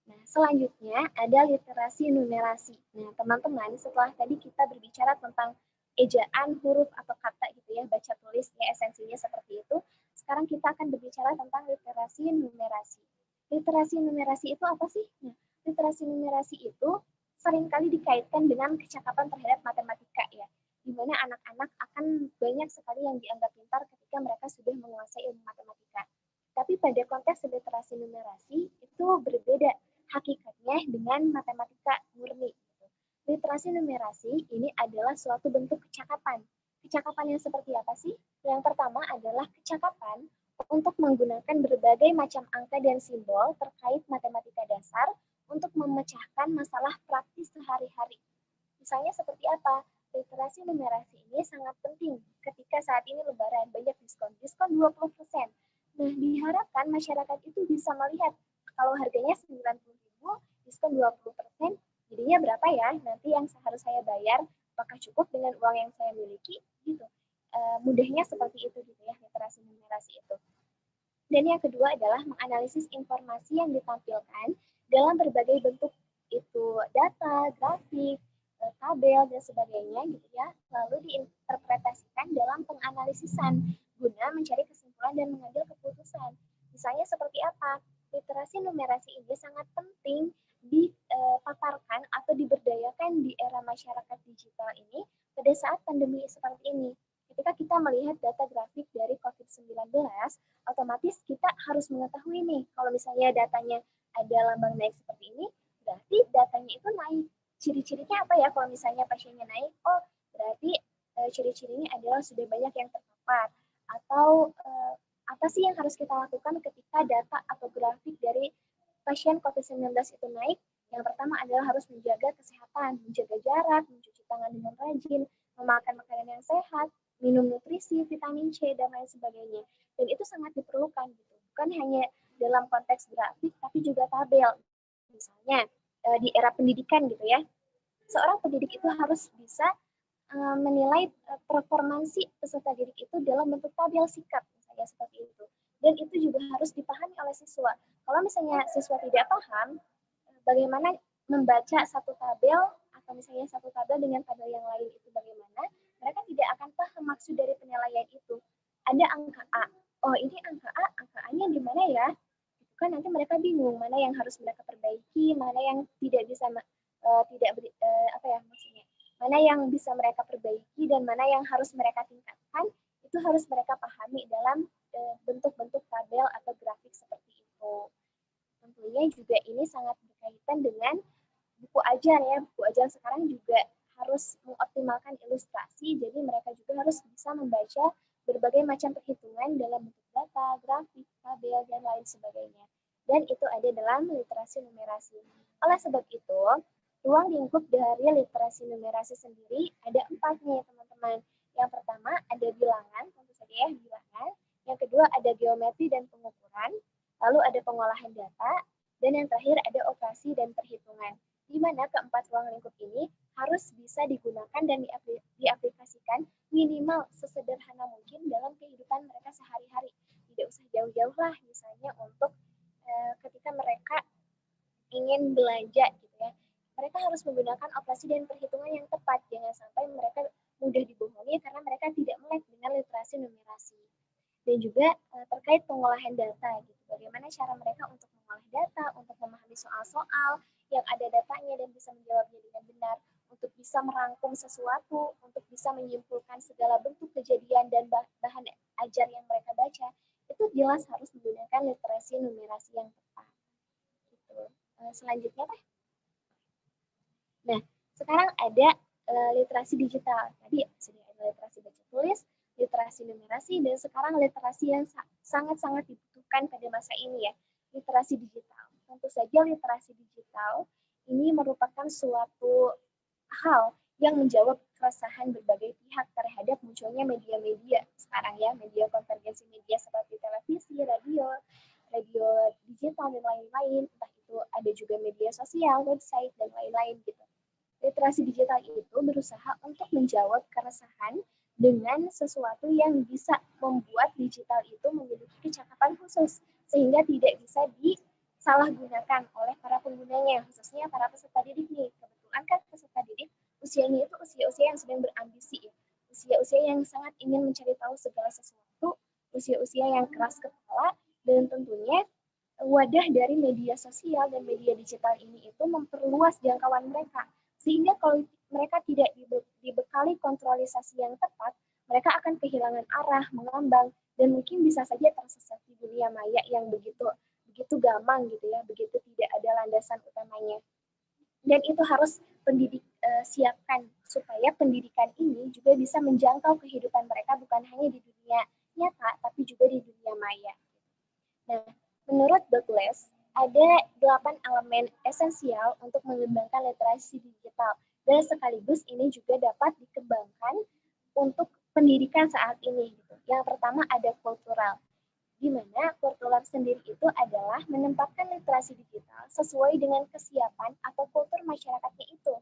Nah, selanjutnya ada literasi numerasi. Nah, teman-teman, setelah tadi kita berbicara tentang ejaan, huruf, atau kata gitu ya, baca tulis, ya esensinya seperti itu. Sekarang kita akan berbicara tentang literasi numerasi. Literasi numerasi itu apa sih? Nah, literasi numerasi itu seringkali dikaitkan dengan kecakapan terhadap matematika ya, di mana anak-anak akan banyak sekali yang dianggap pintar ketika mereka sudah menguasai ilmu matematika. Tapi pada konteks literasi numerasi itu berbeda hakikatnya dengan matematika murni. Literasi numerasi ini adalah suatu bentuk kecakapan. Kecakapan yang seperti apa sih? Yang pertama adalah kecakapan untuk menggunakan berbagai macam angka dan simbol terkait matematika dasar untuk memecahkan masalah praktis sehari-hari. Misalnya seperti apa? Literasi numerasi ini sangat penting ketika saat ini lebaran, banyak diskon 20%. Nah, diharapkan masyarakat itu bisa melihat kalau harganya 90.000, diskon 20%, jadinya berapa ya? Nanti yang harus saya bayar, apakah cukup dengan uang yang saya miliki? Gitu. Mudahnya seperti itu gitu ya, literasi numerasi itu. Dan yang kedua adalah menganalisis informasi yang ditampilkan dalam berbagai bentuk, itu data, grafik, tabel dan sebagainya gitu ya, lalu diinterpretasikan dalam penganalisisan guna mencari kesimpulan dan mengambil keputusan. Misalnya seperti apa? Literasi numerasi ini sangat penting dipaparkan atau diberdayakan di era masyarakat digital ini pada saat pandemi seperti ini. Ketika kita melihat data grafik dari COVID-19, otomatis kita harus mengetahui nih, kalau misalnya datanya ada lambang naik seperti ini, berarti datanya itu naik. Ciri-cirinya apa ya kalau misalnya pasiennya naik? Oh, berarti ciri-cirinya adalah sudah banyak yang terpapar. Atau apa sih yang harus kita lakukan ketika data atau grafik dari pasien COVID-19 itu naik? Yang pertama adalah harus menjaga kesehatan, menjaga jarak, mencuci tangan dengan rajin, memakan makanan yang sehat, minum nutrisi, vitamin C, dan lain sebagainya. Dan itu sangat diperlukan gitu. Bukan hanya dalam konteks grafik, tapi juga tabel. Misalnya di era pendidikan gitu ya, seorang pendidik itu harus bisa menilai performansi peserta didik itu dalam bentuk tabel sikap, misalnya seperti itu. Dan itu juga harus dipahami oleh siswa. Kalau misalnya siswa tidak paham, bagaimana membaca satu tabel, atau misalnya satu tabel dengan tabel yang lain itu bagaimana, mereka tidak akan paham maksud dari penilaian itu. Ada angka A, oh ini angka A, angka A-nya di mana ya? Kan nanti mereka bingung mana yang harus mereka perbaiki, mana yang tidak bisa mana yang bisa mereka perbaiki dan mana yang harus mereka tingkatkan, itu harus mereka pahami dalam bentuk-bentuk tabel atau grafik seperti itu. Tentunya juga ini sangat berkaitan dengan buku ajar ya, buku ajar sekarang juga harus mengoptimalkan ilustrasi, jadi mereka juga harus bisa membaca berbagai macam perhitungan dalam bentuk data, grafik, tabel, dan lain sebagainya. Dan itu ada dalam literasi numerasi. Oleh sebab itu, ruang lingkup dari literasi numerasi sendiri ada 4 nih teman-teman. Yang pertama ada bilangan, tentu saja ya bilangan. Yang kedua ada geometri dan pengukuran. Lalu ada pengolahan data. Dan yang terakhir ada operasi dan perhitungan. Di mana keempat ruang lingkup ini harus bisa digunakan dan diaplikasikan minimal sesederhana mungkin dalam kehidupan mereka sehari-hari. Tidak usah jauh-jauh lah, misalnya untuk ketika mereka ingin belanja gitu ya. Mereka harus menggunakan operasi dan perhitungan yang tepat. Jangan sampai mereka mudah dibohongi karena mereka tidak melek dengan literasi numerasi. Dan juga terkait pengolahan data gitu. Bagaimana cara mereka untuk mengolah data, untuk memahami soal-soal yang ada datanya dan bisa menjawabnya dengan benar, untuk bisa merangkum sesuatu, untuk bisa menyimpulkan segala bentuk kejadian dan bahan ajar yang mereka baca, itu jelas harus menggunakan literasi numerasi yang tepat. Gitu. Selanjutnya, Pak. Nah, sekarang ada literasi digital. Tadi sudah ada literasi baca tulis, literasi numerasi, dan sekarang literasi yang sangat-sangat dibutuhkan pada masa ini ya, literasi digital. Tentu saja literasi digital ini merupakan suatu hal yang menjawab keresahan berbagai pihak terhadap munculnya media-media sekarang ya, media konvergensi media seperti televisi, radio digital, dan lain-lain. Entah itu ada juga media sosial, website, dan lain-lain gitu. Literasi digital itu berusaha untuk menjawab keresahan dengan sesuatu yang bisa membuat digital itu memiliki kecakapan khusus, sehingga tidak bisa disalahgunakan oleh para penggunanya, khususnya para peserta didik nih. Kebetulan kan peserta didik usianya itu usia-usia yang sedang berambisi ya, usia-usia yang sangat ingin mencari tahu segala sesuatu, usia-usia yang keras kepala, dan tentunya wadah dari media sosial dan media digital ini itu memperluas jangkauan mereka. Sehingga kalau mereka tidak dibekali kontrolisasi yang tepat, mereka akan kehilangan arah, mengambang, dan mungkin bisa saja tersesat di dunia maya yang begitu gampang gitu ya, begitu tidak ada landasan utamanya. Dan itu harus pendidik siapkan supaya pendidikan ini juga bisa menjangkau kehidupan mereka bukan hanya di dunia nyata, tapi juga di dunia maya. Nah, menurut Douglas, ada 8 elemen esensial untuk mengembangkan literasi digital, dan sekaligus ini juga dapat dikembangkan untuk pendidikan saat ini. Yang pertama ada kultural, di mana kultural sendiri itu adalah menempatkan literasi digital sesuai dengan kesiapan atau kultur masyarakatnya itu.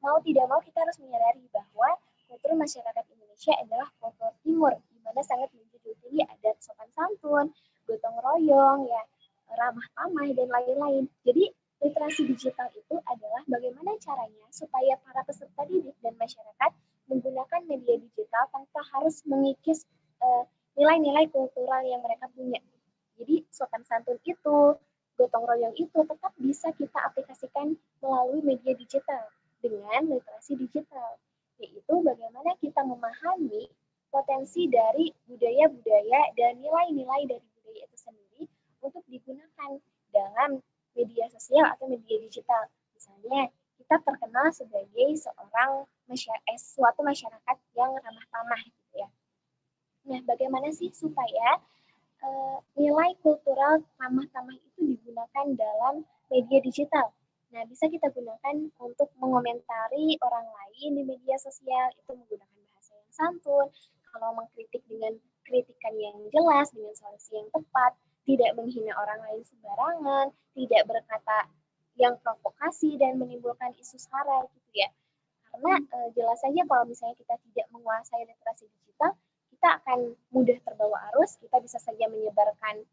Mau tidak mau kita harus menyadari bahwa kultur masyarakat Indonesia adalah kultur timur, di mana sangat menjunjung tinggi adat sopan santun, gotong royong, ya, ramah tamah, dan lain-lain. Jadi literasi digital itu adalah bagaimana caranya supaya para peserta didik dan masyarakat menggunakan media digital tanpa harus mengikis nilai-nilai kultural yang mereka punya. Jadi sopan santun itu, gotong royong itu tetap bisa kita aplikasikan melalui media digital dengan literasi digital, yaitu bagaimana kita memahami potensi dari budaya-budaya dan nilai-nilai dari budaya itu sendiri untuk digunakan dalam media sosial atau media digital. Misalnya, kita terkenal sebagai suatu masyarakat yang ramah tamah gitu ya. Nah, bagaimana sih supaya nilai kultural ramah tamah itu digunakan dalam media digital? Nah, bisa kita gunakan untuk mengomentari orang lain di media sosial, itu menggunakan bahasa yang santun, kalau mengkritik dengan kritikan yang jelas, dengan solusi yang tepat, tidak menghina orang lain sembarangan, tidak berkata yang provokasi dan menimbulkan isu sara gitu ya. Karena jelas saja kalau misalnya kita tidak menguasai literasi digital, kita akan mudah terbawa arus, kita bisa saja menyebarkan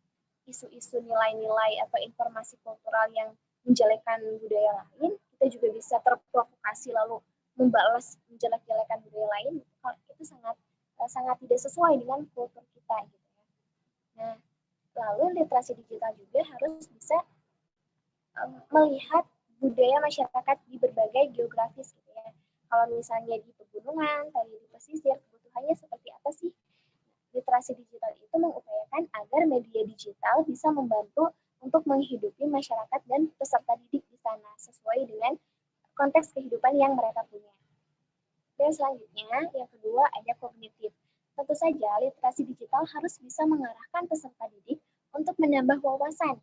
isu-isu nilai-nilai atau informasi kultural yang menjelekkan budaya lain, kita juga bisa terprovokasi lalu membalas menjelek-jelekan budaya lain, itu sangat tidak sesuai dengan kultur kita gitu ya. Nah, lalu literasi digital juga harus bisa melihat budaya masyarakat di berbagai geografis gitu ya. Kalau misalnya di pegunungan, tadi di pesisir, kebutuhannya seperti apa sih? Literasi digital itu mengupayakan agar media digital bisa membantu untuk menghidupi masyarakat dan peserta didik di sana sesuai dengan konteks kehidupan yang mereka punya. Dan selanjutnya, yang kedua ada kognitif. Tentu saja, literasi digital harus bisa mengarahkan peserta didik untuk menambah wawasan,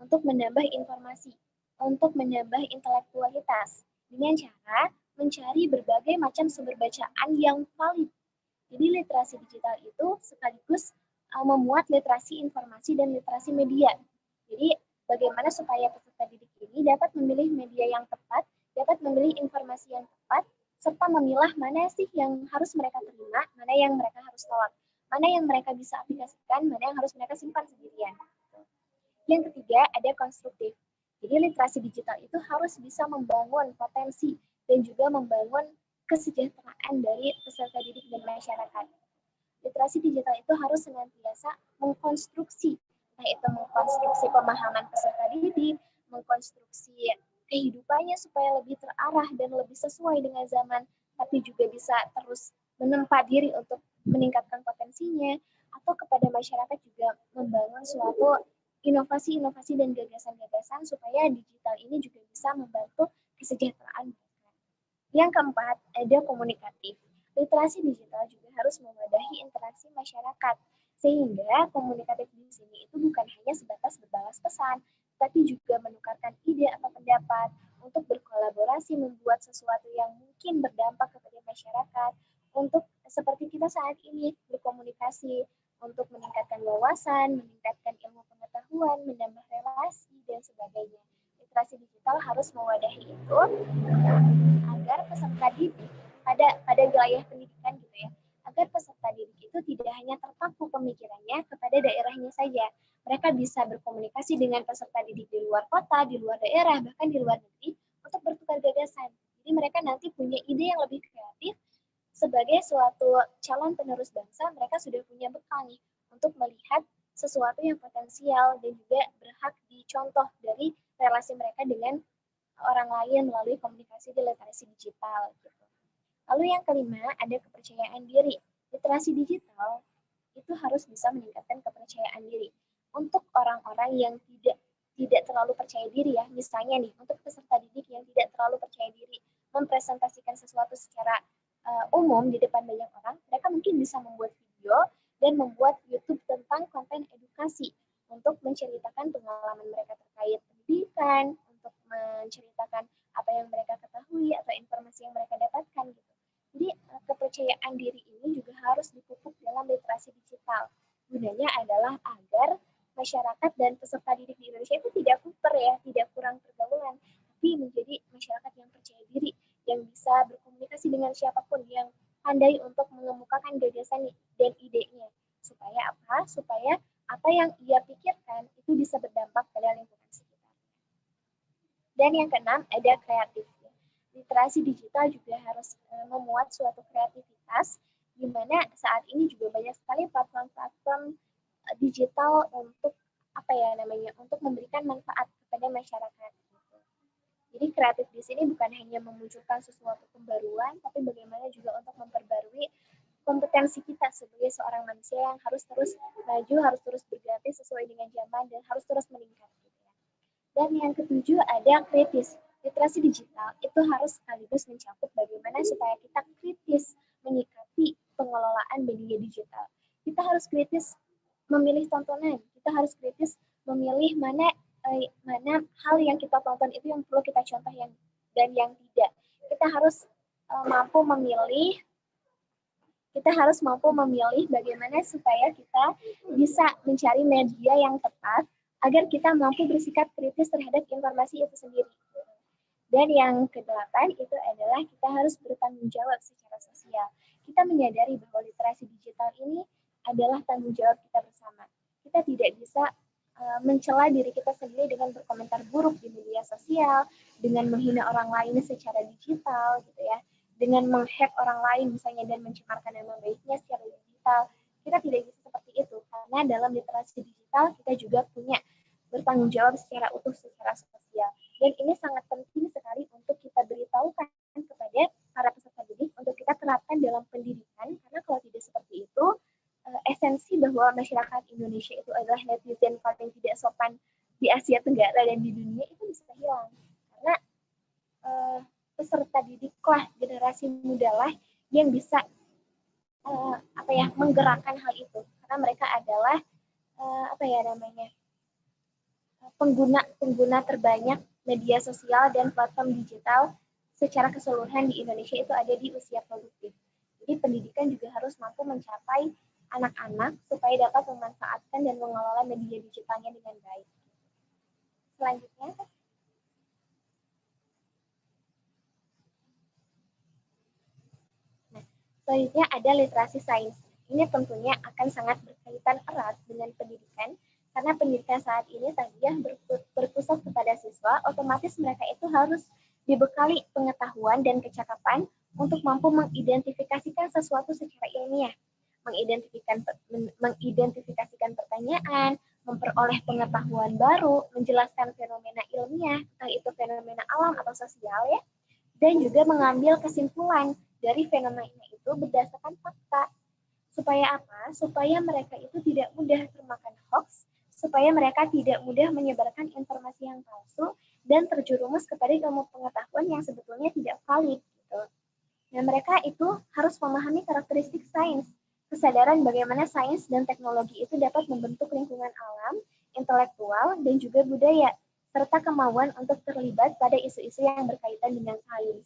untuk menambah informasi, untuk menambah intelektualitas, dengan cara mencari berbagai macam sumber bacaan yang valid. Jadi literasi digital itu sekaligus memuat literasi informasi dan literasi media. Jadi bagaimana supaya peserta didik ini dapat memilih media yang tepat, dapat memilih informasi yang tepat, serta memilah mana sih yang harus mereka terima, mana yang mereka harus tolak, mana yang mereka bisa aplikasikan, mana yang harus mereka simpan sendirian. Yang ketiga, ada konstruktif. Jadi literasi digital itu harus bisa membangun potensi dan juga membangun kesejahteraan dari peserta didik dan masyarakat. Literasi digital itu harus senantiasa mengkonstruksi, entah itu mengkonstruksi pemahaman peserta didik, mengkonstruksi kehidupannya supaya lebih terarah dan lebih sesuai dengan zaman, tapi juga bisa terus menempa diri untuk meningkatkan potensinya, atau kepada masyarakat juga membangun suatu inovasi-inovasi dan gagasan-gagasan supaya digital ini juga bisa membantu kesejahteraan mereka. Yang keempat, ada komunikatif. Literasi digital juga harus mewadahi interaksi masyarakat, sehingga komunikatif di sini itu bukan hanya sebatas berbalas pesan, tapi juga menukarkan ide atau pendapat untuk berkolaborasi membuat sesuatu yang mungkin berdampak kepada masyarakat, untuk seperti kita saat ini berkomunikasi, untuk meningkatkan wawasan, meningkatkan ilmu pengetahuan, menambah relasi, dan sebagainya. Literasi digital harus mewadahi itu agar peserta didik pada wilayah pendidikan gitu ya, agar peserta didik itu tidak hanya terpaku pemikirannya kepada daerahnya saja. Mereka bisa berkomunikasi dengan peserta didik di luar kota, di luar daerah, bahkan di luar negeri untuk bertukar gagasan. Jadi mereka nanti punya ide yang lebih kreatif. Sebagai suatu calon penerus bangsa, mereka sudah punya bekal nih untuk melihat sesuatu yang potensial dan juga berhak dicontoh dari relasi mereka dengan orang lain melalui komunikasi di literasi digital. Gitu. Lalu yang kelima, ada kepercayaan diri. Literasi digital itu harus bisa meningkatkan kepercayaan diri. Untuk orang-orang yang tidak terlalu percaya diri ya, misalnya nih, untuk peserta didik yang tidak terlalu percaya diri, mempresentasikan sesuatu secara umum di depan banyak orang, mereka mungkin bisa membuat video dan membuat YouTube tentang konten edukasi untuk menceritakan pengalaman mereka terkait pendidikan, untuk menceritakan apa yang mereka ketahui atau informasi yang mereka dapatkan gitu. Jadi kepercayaan diri ini juga harus dipupuk dalam literasi digital. Gunanya adalah agar masyarakat dan peserta didik di Indonesia itu tidak kuper ya, tidak kurang pergaulan, tapi menjadi masyarakat yang percaya diri, yang bisa berkomunikasi dengan siapapun, yang pandai untuk mengemukakan gagasan dan idenya. Supaya apa? Supaya apa yang ia pikirkan itu bisa berdampak pada lingkungan sekitar. Dan yang keenam, ada kreatif. literasi digital juga harus memuat suatu kreativitas, di mana saat ini juga banyak sekali platform-platform digital untuk untuk memberikan manfaat kepada masyarakat. Jadi kreatif di sini bukan hanya memunculkan sesuatu pembaruan, tapi bagaimana juga untuk memperbarui kompetensi kita sebagai seorang manusia yang harus terus maju, harus terus berganti sesuai dengan zaman, dan harus terus meningkat. Dan yang ketujuh ada kritis. Literasi digital itu harus sekaligus mencakup bagaimana supaya kita kritis menyikapi pengelolaan media digital. Kita harus kritis memilih tontonan, kita harus kritis memilih mana hal yang kita tonton itu yang perlu kita contoh dan yang tidak. Kita harus mampu memilih bagaimana supaya kita bisa mencari media yang tepat agar kita mampu bersikap kritis terhadap informasi itu sendiri. Dan yang kedelapan itu adalah kita harus bertanggung jawab secara sosial. Kita menyadari bahwa literasi digital ini adalah tanggung jawab kita bersama. Kita tidak bisa mencela diri kita sendiri dengan berkomentar buruk di media sosial, dengan menghina orang lain secara digital, gitu ya, dengan menghack orang lain misalnya dan mencemarkan nama baiknya secara digital. Kita tidak bisa seperti itu karena dalam literasi digital kita juga punya bertanggung jawab secara utuh secara sosial. Dan ini sangat penting sekali untuk kita beritahukan kepada para peserta didik untuk kita terapkan dalam pendidikan, karena kalau tidak seperti itu, esensi bahwa masyarakat Indonesia itu adalah netizen paling tidak sopan di Asia Tenggara dan di dunia itu bisa hilang. Karena peserta didiklah, generasi muda lah yang bisa menggerakkan hal itu. Karena mereka adalah pengguna terbanyak media sosial dan platform digital secara keseluruhan di Indonesia itu ada di usia produktif. Jadi pendidikan juga harus mampu mencapai anak-anak supaya dapat memanfaatkan dan mengelola media digitalnya dengan baik. Selanjutnya, selanjutnya ada literasi sains. Ini tentunya akan sangat berkaitan erat dengan pendidikan, karena pendidikan saat ini tadinya berpusat kepada siswa, otomatis mereka itu harus dibekali pengetahuan dan kecakapan untuk mampu mengidentifikasikan sesuatu secara ilmiah, mengidentifikasikan pertanyaan, memperoleh pengetahuan baru, menjelaskan fenomena ilmiah, entah itu fenomena alam atau sosial ya, dan juga mengambil kesimpulan dari fenomena itu berdasarkan fakta. Supaya apa? Supaya mereka itu tidak mudah termakan hoax, supaya mereka tidak mudah menyebarkan informasi yang palsu dan terjerumus kepada ilmu pengetahuan yang sebetulnya tidak valid. Gitu. Nah, mereka itu harus memahami karakteristik sains, kesadaran bagaimana sains dan teknologi itu dapat membentuk lingkungan alam, intelektual, dan juga budaya, serta kemauan untuk terlibat pada isu-isu yang berkaitan dengan sains.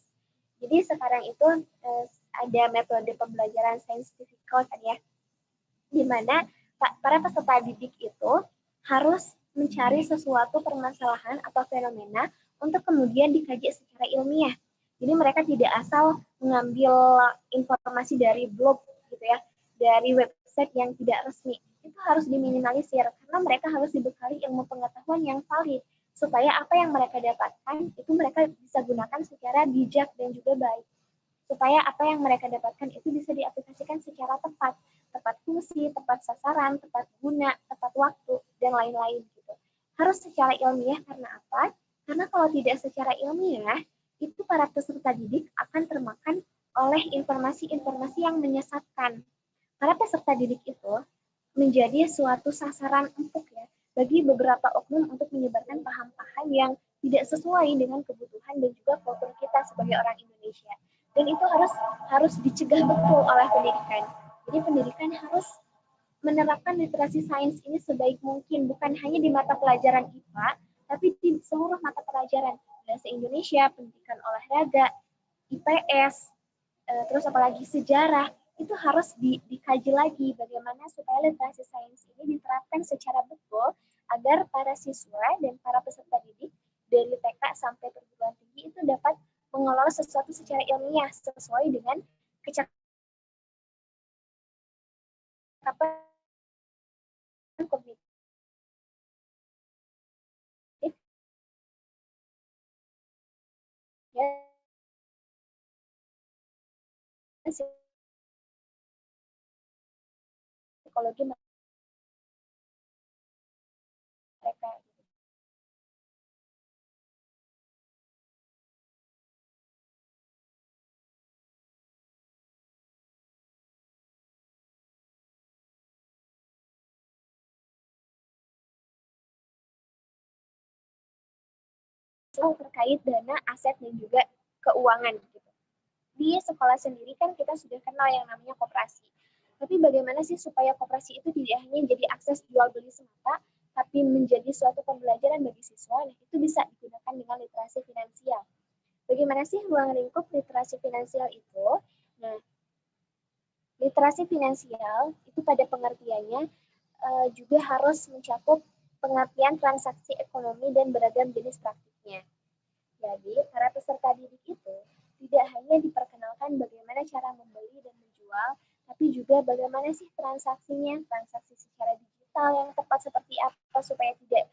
Jadi sekarang itu ada metode pembelajaran scientifical kan ya, di mana para peserta didik itu harus mencari sesuatu permasalahan atau fenomena untuk kemudian dikaji secara ilmiah. Jadi mereka tidak asal mengambil informasi dari blog gitu ya, dari website yang tidak resmi. Itu harus diminimalisir karena mereka harus dibekali ilmu pengetahuan yang valid supaya apa yang mereka dapatkan itu mereka bisa gunakan secara bijak dan juga baik. Supaya apa yang mereka dapatkan itu bisa diaplikasikan secara tepat fungsi, tepat sasaran, tepat guna, tepat waktu, dan lain-lain gitu. Harus secara ilmiah karena apa? Karena kalau tidak secara ilmiah, itu para peserta didik akan termakan oleh informasi-informasi yang menyesatkan. Para peserta didik itu menjadi suatu sasaran empuk ya bagi beberapa oknum untuk menyebarkan paham-paham yang tidak sesuai dengan kebutuhan dan juga kultur kita sebagai orang Indonesia. Dan itu harus dicegah betul oleh pendidikan. Jadi pendidikan harus menerapkan literasi sains ini sebaik mungkin, bukan hanya di mata pelajaran IPA, tapi di seluruh mata pelajaran. Bahasa Indonesia, pendidikan olahraga, IPS, terus apalagi sejarah, itu harus dikaji lagi bagaimana supaya literasi sains ini diterapkan secara betul agar para siswa dan para peserta didik dari TK sampai perguruan tinggi itu dapat mengelola sesuatu secara ilmiah sesuai dengan kecakapan kognitif psikologi mereka. Terkait dana, aset, dan juga keuangan gitu. Di sekolah sendiri kan kita sudah kenal yang namanya koperasi. Tapi bagaimana sih supaya koperasi itu tidak hanya jadi akses jual beli semata, tapi menjadi suatu pembelajaran bagi siswa, dan itu bisa digunakan dengan literasi finansial. Bagaimana sih ruang lingkup literasi finansial itu? Nah, literasi finansial itu pada pengertiannya juga harus mencakup pengertian transaksi ekonomi dan beragam jenis praktiknya. Jadi, para peserta didik itu tidak hanya diperkenalkan bagaimana cara membeli dan menjual, tapi juga bagaimana sih transaksinya, transaksi secara digital yang tepat seperti apa supaya tidak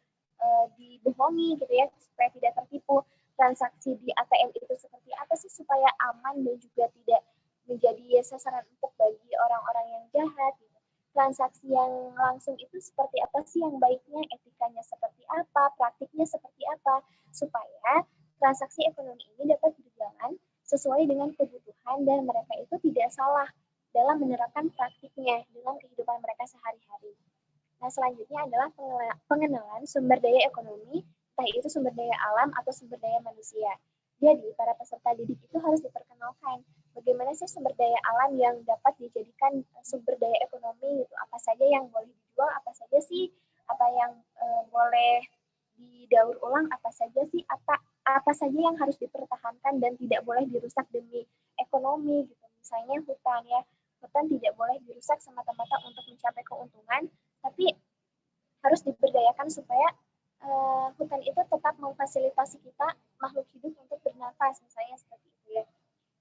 dibohongi gitu ya, supaya tidak tertipu. Transaksi di ATM itu seperti apa sih supaya aman dan juga tidak menjadi sasaran empuk bagi orang-orang yang jahat. Gitu. Transaksi yang langsung itu seperti apa sih yang baiknya, etikanya seperti apa, praktiknya seperti apa, supaya transaksi ekonomi ini dapat berjalan sesuai dengan kebutuhan dan mereka itu tidak salah dalam menerapkan praktiknya dalam kehidupan mereka sehari-hari. Nah, selanjutnya adalah pengenalan sumber daya ekonomi, entah itu sumber daya alam atau sumber daya manusia. Jadi, para peserta didik itu harus diperkenalkan bagaimana sih sumber daya alam yang dapat dijadikan sumber daya ekonomi, gitu. Apa saja yang boleh dijual, apa saja sih, apa yang boleh didaur ulang, apa saja sih, apa saja yang harus dipertahankan dan tidak boleh dirusak demi ekonomi gitu. Misalnya hutan ya, hutan tidak boleh dirusak semata-mata untuk mencapai keuntungan, tapi harus diberdayakan supaya hutan itu tetap memfasilitasi kita makhluk hidup untuk bernafas, misalnya seperti itu ya.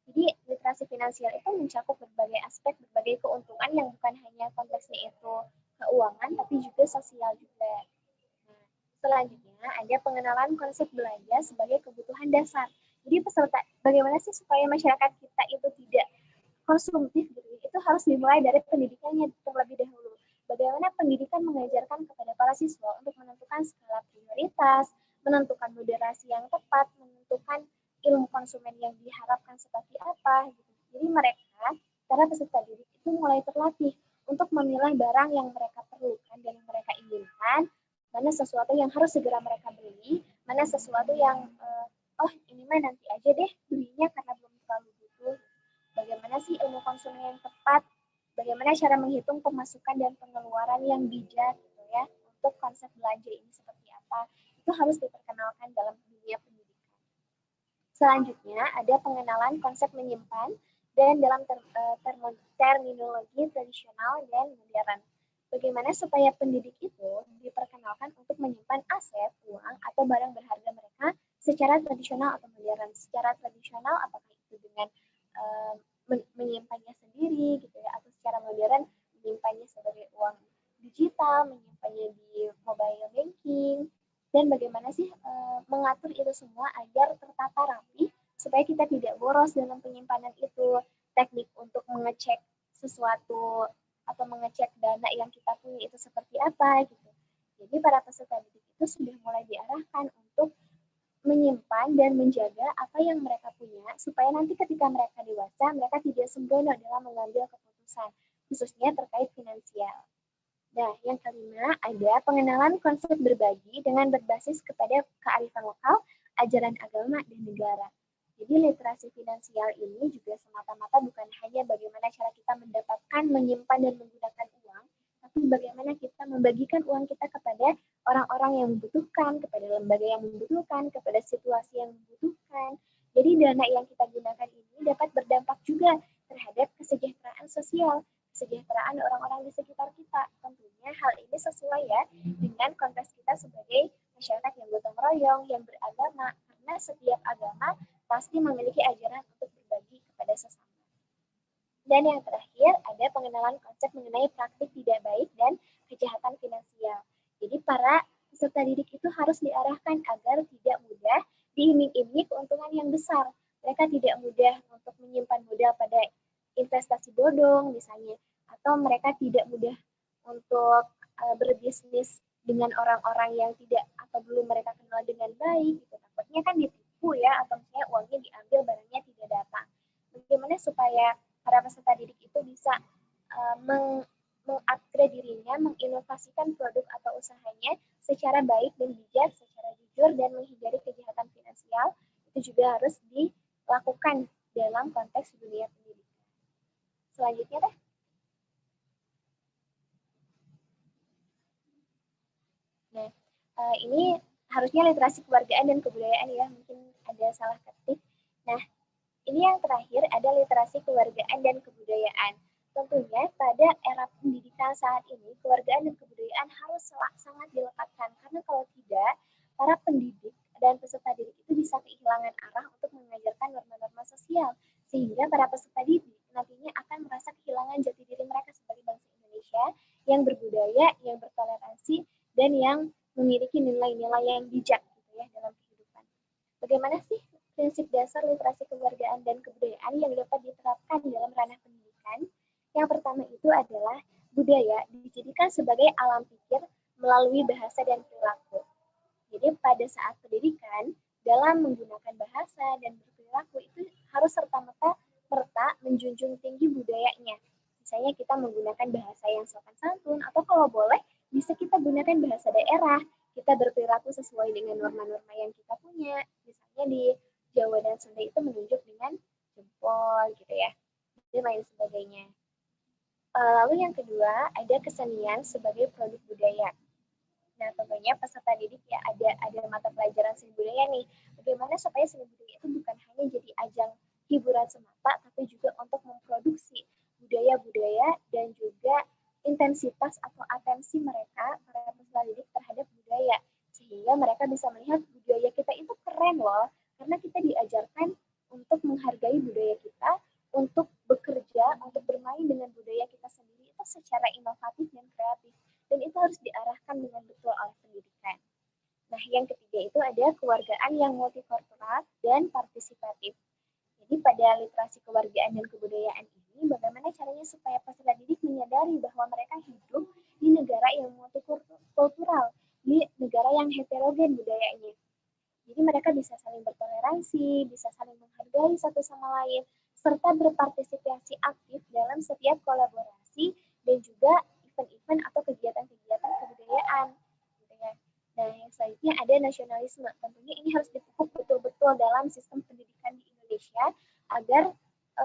Jadi literasi finansial itu mencakup berbagai aspek, berbagai keuntungan yang bukan hanya konteksnya itu keuangan, tapi juga sosial juga. Nah, selanjutnya ada pengenalan konsep belanja sebagai kebutuhan dasar. Jadi peserta, bagaimana sih supaya masyarakat kita itu tidak konsumtif gitu, itu harus dimulai dari pendidikannya terlebih dahulu. Bagaimana pendidikan mengajarkan kepada para siswa untuk menentukan skala prioritas, menentukan moderasi yang tepat, menentukan ilmu konsumen yang diharapkan seperti apa. Gitu. Jadi mereka, para peserta didik itu mulai terlatih untuk memilah barang yang mereka perlukan dan yang mereka inginkan, mana sesuatu yang harus segera mereka beli, mana sesuatu yang ini mah nanti aja deh belinya karena belum terlalu butuh. Bagaimana sih ilmu konsumen yang tepat, bagaimana cara menghitung pemasukan dan pengeluaran yang bijak gitu ya, untuk konsep belanja ini seperti apa, itu harus diperkenalkan dalam dunia pendidikan. Selanjutnya ada pengenalan konsep menyimpan dan dalam terminologi tradisional dan modern. Bagaimana supaya pendidik itu diperkenalkan untuk menyimpan aset, uang, atau barang berharga mereka secara tradisional atau modern. Secara tradisional apakah itu dengan menyimpannya sendiri gitu ya, atau secara modern menyimpannya sebagai uang digital, menyimpannya di mobile banking, dan bagaimana sih mengatur itu semua agar tertata rapi supaya kita tidak boros dalam penyimpanan itu. Teknik untuk mengecek sesuatu atau mengecek dana yang kita punya itu seperti apa gitu. Jadi para peserta didik itu sudah mulai diarahkan untuk menyimpan dan menjaga apa yang mereka punya supaya nanti ketika mereka dewasa mereka tidak sembrono dalam mengambil keputusan khususnya terkait finansial. Nah, yang kelima ada pengenalan konsep berbagi dengan berbasis kepada kearifan lokal, ajaran agama, dan negara. Jadi literasi finansial ini juga semata-mata bukan hanya bagaimana cara kita mendapatkan, menyimpan, dan menggunakan uang, tapi bagaimana kita membagikan uang kita kepada orang-orang yang membutuhkan, kepada lembaga yang membutuhkan, kepada situasi yang membutuhkan. Jadi dana yang kita gunakan ini dapat berdampak juga terhadap kesejahteraan sosial, kesejahteraan orang-orang di sekitar kita. Tentunya hal ini sesuai ya dengan konteks kita sebagai masyarakat yang gotong royong, yang beragama, karena setiap agama pasti memiliki ajaran untuk berbagi kepada sesama. Dan yang terakhir ada pengenalan konsep mengenai praktik tidak baik dan kejahatan finansial. Jadi para peserta didik itu harus diarahkan agar tidak mudah diiming-iming keuntungan yang besar. Mereka tidak mudah untuk menyimpan modal pada bodong misalnya, atau mereka tidak mudah untuk berbisnis dengan orang-orang yang tidak atau belum mereka kenal dengan baik, gitu. Takutnya kan ditipu ya, atau misalnya uangnya diambil, barangnya tidak datang. Bagaimana supaya para peserta didik itu bisa mengupgrade dirinya, menginovasikan produk atau usahanya secara baik dan bijak, secara jujur, dan menghindari kejahatan finansial, itu juga harus dilakukan dalam konteks dunia pendidikan. Selanjutnya deh. Nah, ini harusnya literasi kewargaan dan kebudayaan ya, mungkin ada salah ketik. Nah, ini yang terakhir ada literasi kewargaan dan kebudayaan. Tentunya pada era pendidikan saat ini, kewargaan dan kebudayaan harus sangat dilekatkan, karena kalau tidak, para pendidik dan peserta didik itu bisa kehilangan arah untuk mengajarkan norma-norma sosial, sehingga para peserta didik nantinya akan merasa kehilangan jati diri mereka sebagai bangsa Indonesia yang berbudaya, yang bertoleransi, dan yang memiliki nilai-nilai yang bijak gitu ya dalam kehidupan. Bagaimana sih prinsip dasar literasi kewargaan dan kebudayaan yang dapat diterapkan dalam ranah pendidikan? Yang pertama itu adalah budaya dijadikan sebagai alam pikir melalui bahasa dan perilaku. Jadi pada saat pendidikan, dalam menggunakan bahasa dan berperilaku itu harus serta-merta menjunjung tinggi budayanya. Misalnya kita menggunakan bahasa yang sopan santun, atau kalau boleh bisa kita gunakan bahasa daerah. Kita berperilaku sesuai dengan norma-norma yang kita punya. Misalnya di Jawa dan Sunda itu menunjuk dengan jempol gitu ya, dan lain sebagainya. Lalu yang kedua, ada kesenian sebagai produk budaya. Nah, tentunya peserta didik ya ada mata pelajaran seni budaya nih. Bagaimana supaya seni budaya itu bukan hanya jadi ajang hiburan semata, tapi juga untuk memproduksi budaya-budaya dan juga intensitas atau atensi mereka, para peserta didik terhadap budaya. Sehingga mereka bisa melihat budaya kita itu keren loh, karena kita diajarkan untuk menghargai budaya kita, untuk bekerja, untuk bermain dengan budaya kita sendiri itu secara inovatif dan kreatif. Dan itu harus diarahkan dengan betul oleh pendidikan. Nah, yang ketiga itu ada kewargaan yang multikultural dan partisipatif. Jadi pada literasi kewargaan dan kebudayaan ini, bagaimana caranya supaya peserta didik menyadari bahwa mereka hidup di negara yang multikultural, di negara yang heterogen budayanya. Jadi mereka bisa saling bertoleransi, bisa saling menghargai satu sama lain, serta berpartisipasi aktif dalam setiap kolaborasi dan juga event-event atau kegiatan-kegiatan kebudayaan. Gitu ya. Nah, yang selanjutnya ada nasionalisme. Tentunya ini harus dipupuk betul-betul dalam sistem pendidikan di Indonesia agar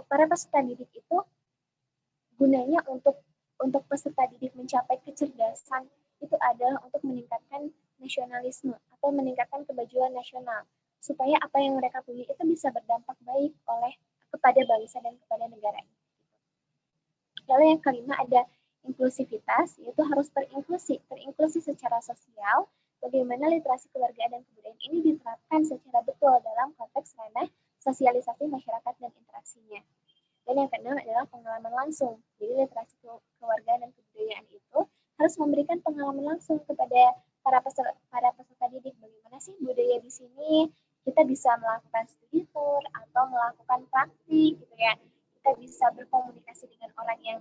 para peserta didik itu gunanya untuk peserta didik mencapai kecerdasan itu adalah untuk meningkatkan nasionalisme atau meningkatkan kemajuan nasional supaya apa yang mereka punya itu bisa berdampak baik kepada bangsa dan kepada negara ini. Lalu yang kelima ada inklusivitas, yaitu harus terinklusi secara sosial. Bagaimana literasi kewargaan dan kebudayaan ini diterapkan secara betul dalam konteks ranah sosialisasi masyarakat dan interaksinya. Dan yang keenam adalah pengalaman langsung. Jadi literasi kewargaan dan kebudayaan itu harus memberikan pengalaman langsung kepada para peserta didik. Bagaimana sih budaya di sini? Kita bisa melakukan studi tour atau melakukan praktik, gitu ya. Kita bisa berkomunikasi dengan orang yang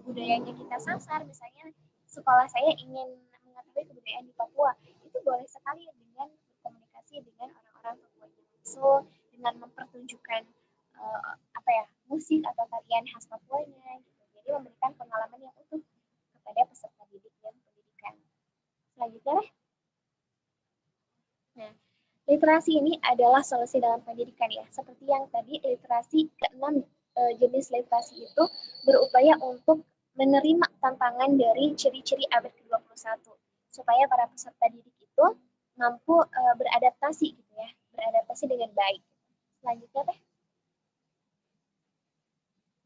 budayanya kita sasar. Misalnya sekolah saya ingin mengetahui kebudayaan di Papua, itu boleh sekali dengan berkomunikasi dengan orang-orang Papua langsung, dengan mempertunjukkan musik atau tarian khas Papuanya, gitu. Jadi memberikan pengalaman yang utuh kepada peserta didik dan pendidikan. Selanjutnya, nah, literasi ini adalah solusi dalam pendidikan ya. Seperti yang tadi, literasi keenam jenis literasi itu berupaya untuk menerima tantangan dari ciri-ciri abad ke-21 supaya para peserta didik itu mampu beradaptasi gitu ya, beradaptasi dengan baik. Selanjutnya teh.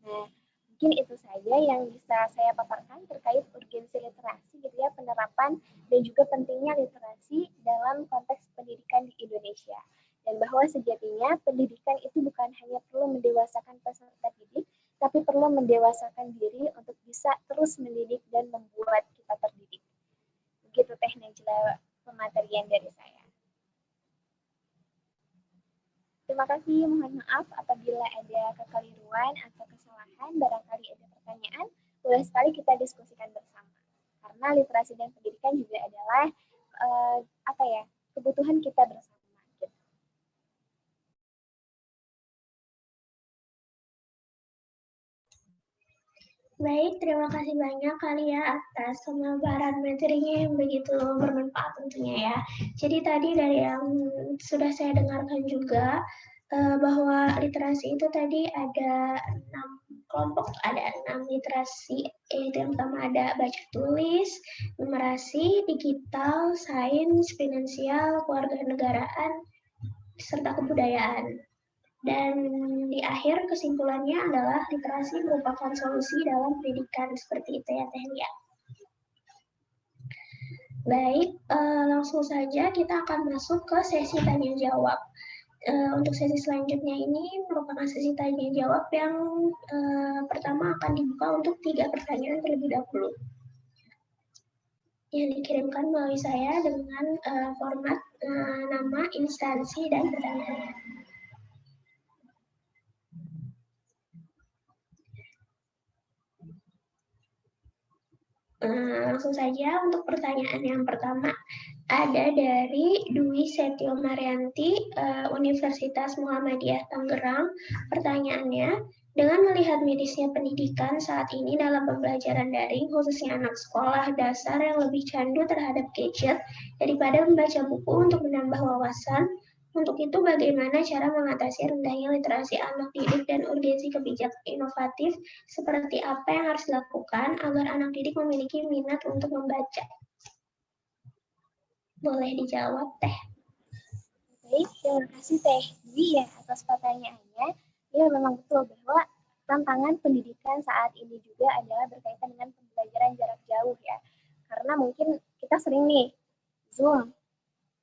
Nah, mungkin itu saja yang bisa saya paparkan terkait urgensi literasi gitu ya, penerapan dan juga pentingnya literasi dalam konteks pendidikan di Indonesia. Dan bahwa sejatinya pendidikan itu bukan hanya perlu mendewasakan peserta didik, tapi perlu mendewasakan diri untuk bisa terus mendidik dan membuat kita terdidik. Begitu Teh Najla pematerian dari saya. Terima kasih, mohon maaf apabila ada kekeliruan atau kesalahan, barangkali ada pertanyaan, boleh sekali kita diskusikan bersama. Karena literasi dan pendidikan juga adalah kebutuhan kita bersama. Gitu. Baik, terima kasih banyak Kalia atas pemaparan materinya yang begitu bermanfaat tentunya ya. Jadi tadi dari yang sudah saya dengarkan juga bahwa literasi itu tadi ada 6 kelompok, ada 6 literasi, yaitu yang pertama ada baca tulis, numerasi, digital, sains, finansial, kewarganegaraan, serta kebudayaan. Dan di akhir kesimpulannya adalah literasi merupakan solusi dalam pendidikan, seperti itu ya Teh Lia. Baik, langsung saja kita akan masuk ke sesi tanya jawab. Untuk sesi selanjutnya ini merupakan sesi tanya jawab yang pertama akan dibuka untuk 3 pertanyaan terlebih dahulu, yang dikirimkan melalui saya dengan format nama, instansi, dan pertanyaannya. Langsung saja untuk pertanyaan yang pertama ada dari Dwi Setio Marianti, Universitas Muhammadiyah Tangerang. Pertanyaannya, dengan melihat mirisnya pendidikan saat ini dalam pembelajaran daring, khususnya anak sekolah dasar yang lebih candu terhadap gadget daripada membaca buku untuk menambah wawasan, untuk itu bagaimana cara mengatasi rendahnya literasi anak didik dan urgensi kebijakan inovatif seperti apa yang harus dilakukan agar anak didik memiliki minat untuk membaca? Boleh dijawab, Teh. Baik, terima kasih Teh Dwi ya atas pertanyaannya. Ya memang betul bahwa tantangan pendidikan saat ini juga adalah berkaitan dengan pembelajaran jarak jauh ya. Karena mungkin kita sering nih Zoom,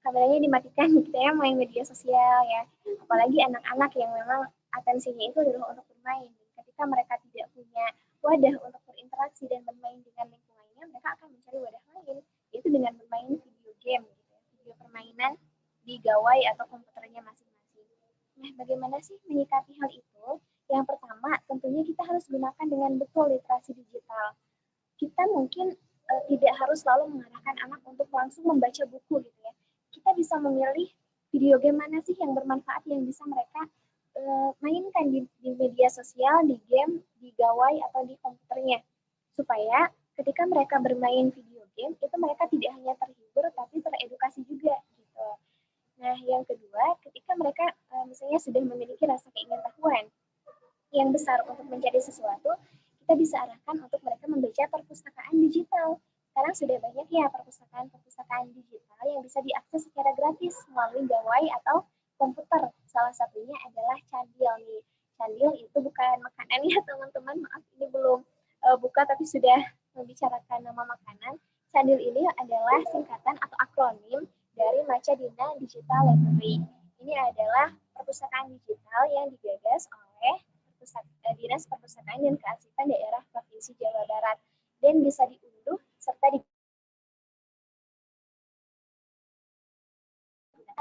kameranya dimatikan, kita ya main media sosial ya. Apalagi anak-anak yang memang atensinya itu adalah untuk bermain. Ketika mereka tidak punya wadah untuk berinteraksi dan bermain dengan lingkungannya, mereka akan mencari wadah lain, yaitu dengan bermain video game, gitu ya. Video permainan di gawai atau komputernya masing-masing. Nah, bagaimana sih menyikapi hal itu? Yang pertama, tentunya kita harus gunakan dengan betul literasi digital. Kita mungkin tidak harus selalu mengarahkan anak untuk langsung membaca buku gitu ya. Kita bisa memilih video game mana sih yang bermanfaat yang bisa mereka mainkan di media sosial, di game, di gawai atau di komputernya. Supaya ketika mereka bermain video game, itu mereka tidak hanya terhibur tapi teredukasi juga gitu. Nah, yang kedua, ketika mereka misalnya sudah memiliki rasa keingin-tahuan yang besar untuk mencari sesuatu, kita bisa arahkan untuk mereka membaca perpustakaan digital. Sekarang sudah banyak ya perpustakaan digital yang bisa diakses secara gratis melalui gawai atau komputer. Salah satunya adalah Candil nih. Candil itu bukan makanan ya teman-teman, maaf ini belum buka tapi sudah membicarakan nama makanan. Candil ini adalah singkatan atau akronim dari Macadina Digital Library. Ini adalah perpustakaan digital yang digagas oleh Dinas Perpustakaan dan Kearsipan Daerah Provinsi Jawa Barat dan bisa diunduh serta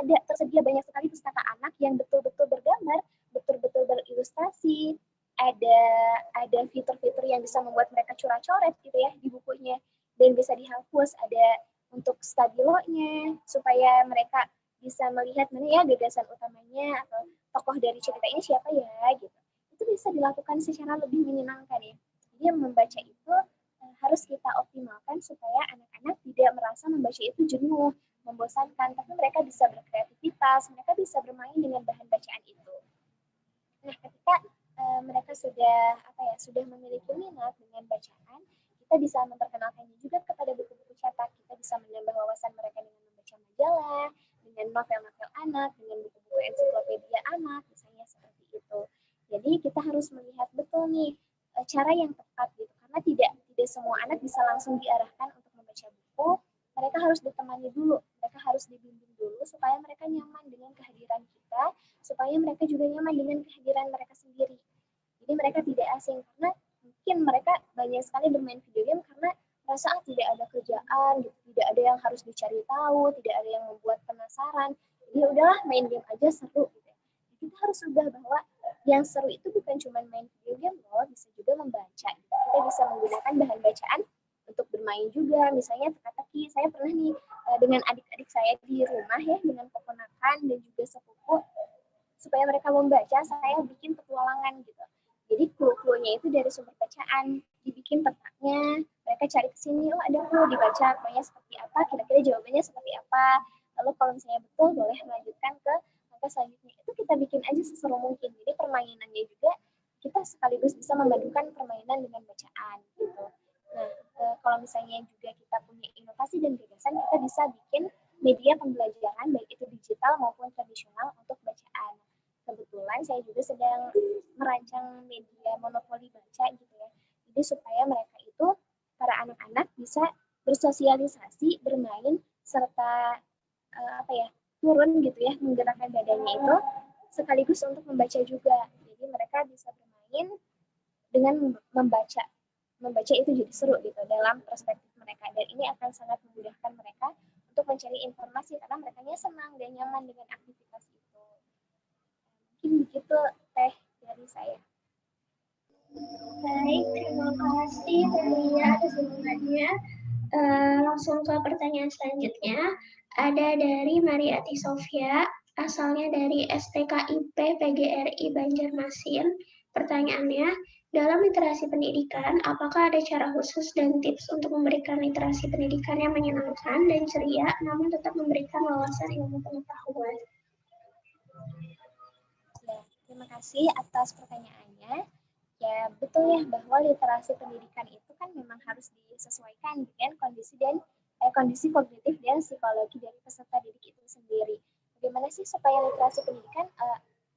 ada tersedia banyak sekali pustaka anak yang betul-betul bergambar, betul-betul berilustrasi, ada fitur-fitur yang bisa membuat mereka coret-coret gitu ya di bukunya dan bisa dihapus, ada untuk stabilonya supaya mereka bisa melihat mana ya gagasan utamanya atau tokoh dari cerita ini siapa ya gitu. Itu bisa dilakukan secara lebih menyenangkan ya. Jadi membaca itu harus kita optimalkan supaya anak-anak tidak merasa membaca itu jenuh, membosankan, tapi mereka bisa berkreativitas, mereka bisa bermain dengan bahan bacaan itu. Nah, ketika mereka sudah memiliki minat dengan bacaan, kita bisa memperkenalkannya juga kepada buku-buku cetak. Kita bisa menambah wawasan mereka dengan membaca majalah, dengan novel-novel anak, dengan buku-buku ensiklopedia anak, misalnya seperti itu. Jadi kita harus melihat betul nih cara yang tepat gitu, karena tidak semua anak bisa langsung diarahkan untuk membaca buku. Mereka harus ditemani dulu, mereka harus dibimbing dulu supaya mereka nyaman dengan kehadiran kita, supaya mereka juga nyaman dengan kehadiran mereka sendiri. Jadi mereka tidak asing, karena mungkin mereka banyak sekali bermain video game karena merasa tidak ada kerjaan, gitu. Tidak ada yang harus dicari tahu, tidak ada yang membuat penasaran. Jadi udahlah main game aja seru. Gitu. Kita harus ubah bahwa yang seru itu bukan cuma main video video game loh, bisa juga membaca. Kita bisa menggunakan bahan bacaan untuk bermain juga, misalnya teka-teki. Saya pernah nih dengan adik-adik saya di rumah ya, dengan keponakan dan juga sepupu, supaya mereka membaca, saya bikin petualangan gitu. Jadi clue-cluenya itu dari sumber bacaan, dibikin petanya, mereka cari ke sini, oh ada clue, dibaca cluenya seperti apa, kira-kira jawabannya seperti apa. Lalu kalau misalnya betul, boleh melanjutkan ke langkah selanjutnya. Itu kita bikin aja seseru mungkin. Jadi permainannya juga kita sekaligus bisa memadukan permainan dengan bacaan gitu. Nah, kalau misalnya juga kita punya inovasi dan gagasan, kita bisa bikin media pembelajaran baik itu digital maupun tradisional untuk bacaan. Kebetulan saya juga sedang merancang media monopoli baca gitu ya. Jadi supaya mereka itu, para anak-anak bisa bersosialisasi, bermain, serta turun gitu ya, menggerakkan badannya itu, sekaligus untuk membaca juga. Jadi mereka bisa bermain dengan membaca. Membaca itu jadi seru gitu dalam perspektif mereka. Dan ini akan sangat memudahkan mereka untuk mencari informasi karena mereka senang dan nyaman dengan aktivitas itu. Mungkin begitu Teh dari saya. Baik, terima kasih Tania atas jawabannya. Langsung ke pertanyaan selanjutnya. Ada dari Mariati Sofia, asalnya dari STKIP PGRI Banjarmasin. Pertanyaannya, dalam literasi pendidikan, apakah ada cara khusus dan tips untuk memberikan literasi pendidikan yang menyenangkan dan ceria, namun tetap memberikan wawasan ilmu pengetahuan? Ya, terima kasih atas pertanyaannya. Ya, betul ya bahwa literasi pendidikan itu kan memang harus disesuaikan dengan kondisi kognitif dan psikologi dari peserta didik itu sendiri. Bagaimana sih supaya literasi pendidikan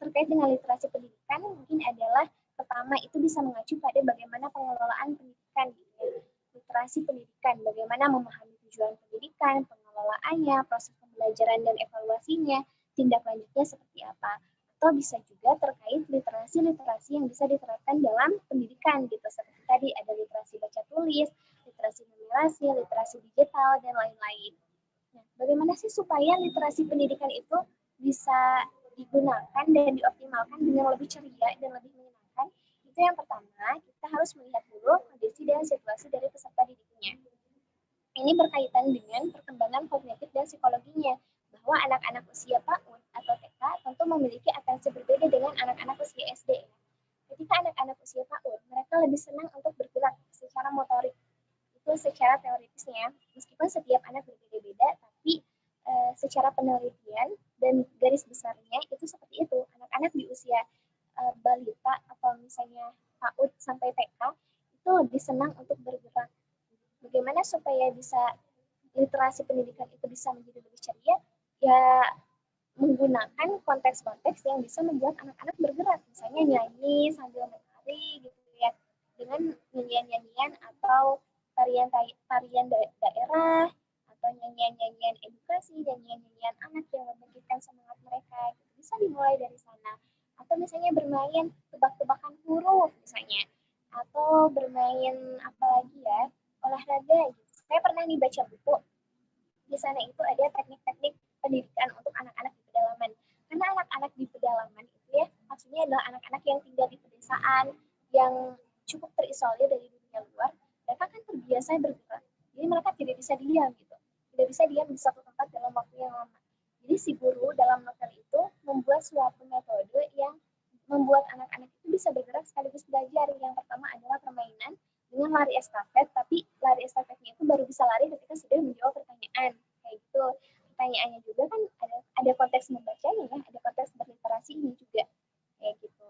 terkait dengan literasi pendidikan mungkin adalah pertama itu bisa mengacu pada bagaimana pengelolaan pendidikan gitu ya. Literasi pendidikan, bagaimana memahami tujuan pendidikan, pengelolaannya, proses pembelajaran dan evaluasinya, tindak lanjutnya seperti apa. Atau bisa juga terkait literasi-literasi yang bisa diterapkan dalam pendidikan gitu. Seperti tadi ada literasi baca tulis, literasi numerasi, literasi digital, dan lain-lain. Nah, bagaimana sih supaya literasi pendidikan itu bisa digunakan dan dioptimalkan dengan lebih ceria dan lebih menyenangkan? Itu yang pertama, kita harus melihat dulu kondisi dan situasi dari peserta didiknya. Ini berkaitan dengan perkembangan kognitif dan psikologinya, bahwa anak-anak usia PAUD atau TK tentu memiliki atensi berbeda dengan anak-anak usia SD. Ketika anak-anak usia PAUD, mereka lebih senang untuk bergerak secara motorik. Itu secara teoritisnya, meskipun setiap anak berbeda-beda, tapi secara penelitian dan garis besarnya itu seperti itu. Anak-anak di usia balita atau misalnya PAUD sampai TK itu lebih senang untuk bergerak. Bagaimana supaya bisa literasi pendidikan itu bisa menjadi lebih ceria? Ya menggunakan konteks-konteks yang bisa membuat anak-anak bergerak, misalnya nyanyi sambil menari gitu ya, dengan nyanyian-nyanyian atau tarian daerah atau nyanyian-nyanyian edukasi, nyanyian-nyanyian anak yang membangkitkan semangat mereka. Gitu. Bisa dimulai dari sana. Atau misalnya bermain tebak-tebakan huruf misalnya, atau bermain apa lagi ya, olahraga gitu. Saya pernah nih baca buku. Di sana itu ada teknik-teknik pendidikan untuk anak-anak di pedalaman. Karena anak-anak di pedalaman itu ya, maksudnya adalah anak-anak yang tinggal di pedesaan, yang cukup terisolir dari dunia luar, mereka kan terbiasa bergerak. Jadi mereka tidak bisa diam gitu. Tidak bisa diam di satu tempat dalam waktu yang lama. Jadi si guru dalam novel itu membuat suatu metode yang membuat anak-anak itu bisa bergerak sekaligus belajar. Yang pertama adalah permainan dengan lari estafet, tapi lari estafetnya itu baru bisa lari ketika sudah menjawab pertanyaan. Kayak gitu. Pertanyaannya juga kan ada konteks membacanya ya, ada konteks berliterasi ini juga. Kayak gitu.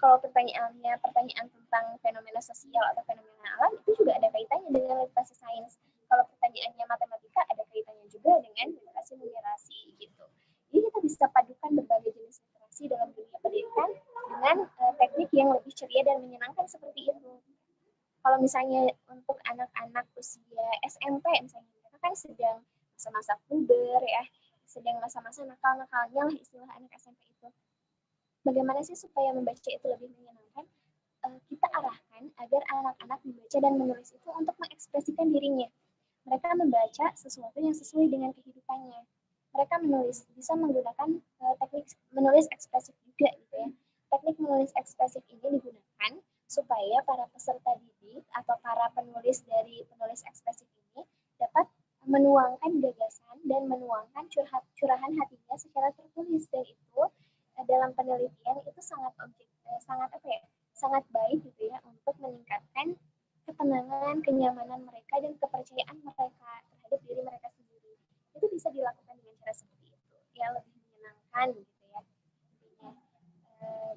Kalau pertanyaannya pertanyaan tentang fenomena sosial atau fenomena alam, itu juga ada kaitannya dengan literasi sains. Kalau pertanyaannya matematika, ada kaitannya juga dengan literasi numerasi gitu. Jadi kita bisa padukan berbagai jenis literasi dalam dunia pendidikan dengan teknik yang lebih ceria dan menyenangkan seperti itu. Kalau misalnya untuk anak-anak usia SMP misalnya, mereka kan sedang masa-masa puber ya, sedang masa-masa nakal-nakalnya lah istilah anak SMP itu. Bagaimana sih supaya membaca itu lebih menyenangkan? Kita arahkan agar anak-anak membaca dan menulis itu untuk mengekspresikan dirinya. Mereka membaca sesuatu yang sesuai dengan kehidupannya. Mereka menulis bisa menggunakan teknik menulis ekspresif juga gitu ya. teknik menulis ekspresif ini digunakan supaya para peserta didik atau para penulis dari penulis ekspresif ini dapat menuangkan gagasan dan menuangkan curahan hatinya secara tertulis, dan itu dalam penelitian itu sangat baik gitu ya untuk meningkatkan ketenangan, kenyamanan mereka dan kepercayaan mereka terhadap diri mereka sendiri. Itu bisa dilakukan dengan cara seperti itu, ya lebih menyenangkan gitu ya.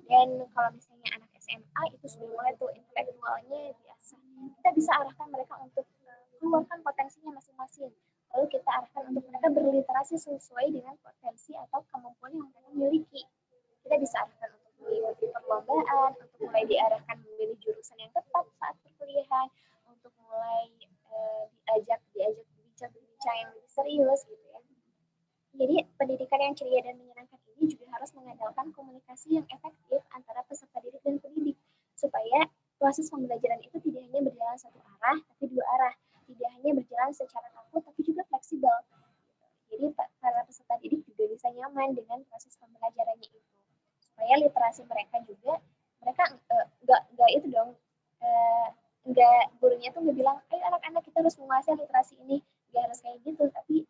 Dan kalau misalnya anak SMA itu sudah mulai tuh intelektualnya biasa, kita bisa arahkan mereka untuk keluarkan potensinya masing-masing. Lalu kita arahkan untuk mereka berliterasi sesuai dengan potensi atau kemampuan yang mereka miliki. Kita bisa arahkan untuk mengikuti perlombaan, untuk mulai diarahkan memilih jurusan yang tepat saat perkuliahan, untuk mulai diajak berbincang yang lebih serius gitu ya. Jadi pendidikan yang ceria dan menyenangkan ini juga harus mengandalkan komunikasi yang efektif antara peserta didik dan pendidik, supaya proses pembelajaran itu tidak hanya berjalan satu arah, tapi dua arah. Tidak hanya berjalan secara kaku, tapi juga fleksibel. Jadi para peserta didik juga bisa nyaman dengan proses pembelajarannya itu. Supaya literasi mereka juga, mereka nggak itu dong, nggak gurunya tuh nggak bilang, ayo anak-anak kita harus menguasai literasi ini, nggak harus kayak gitu, tapi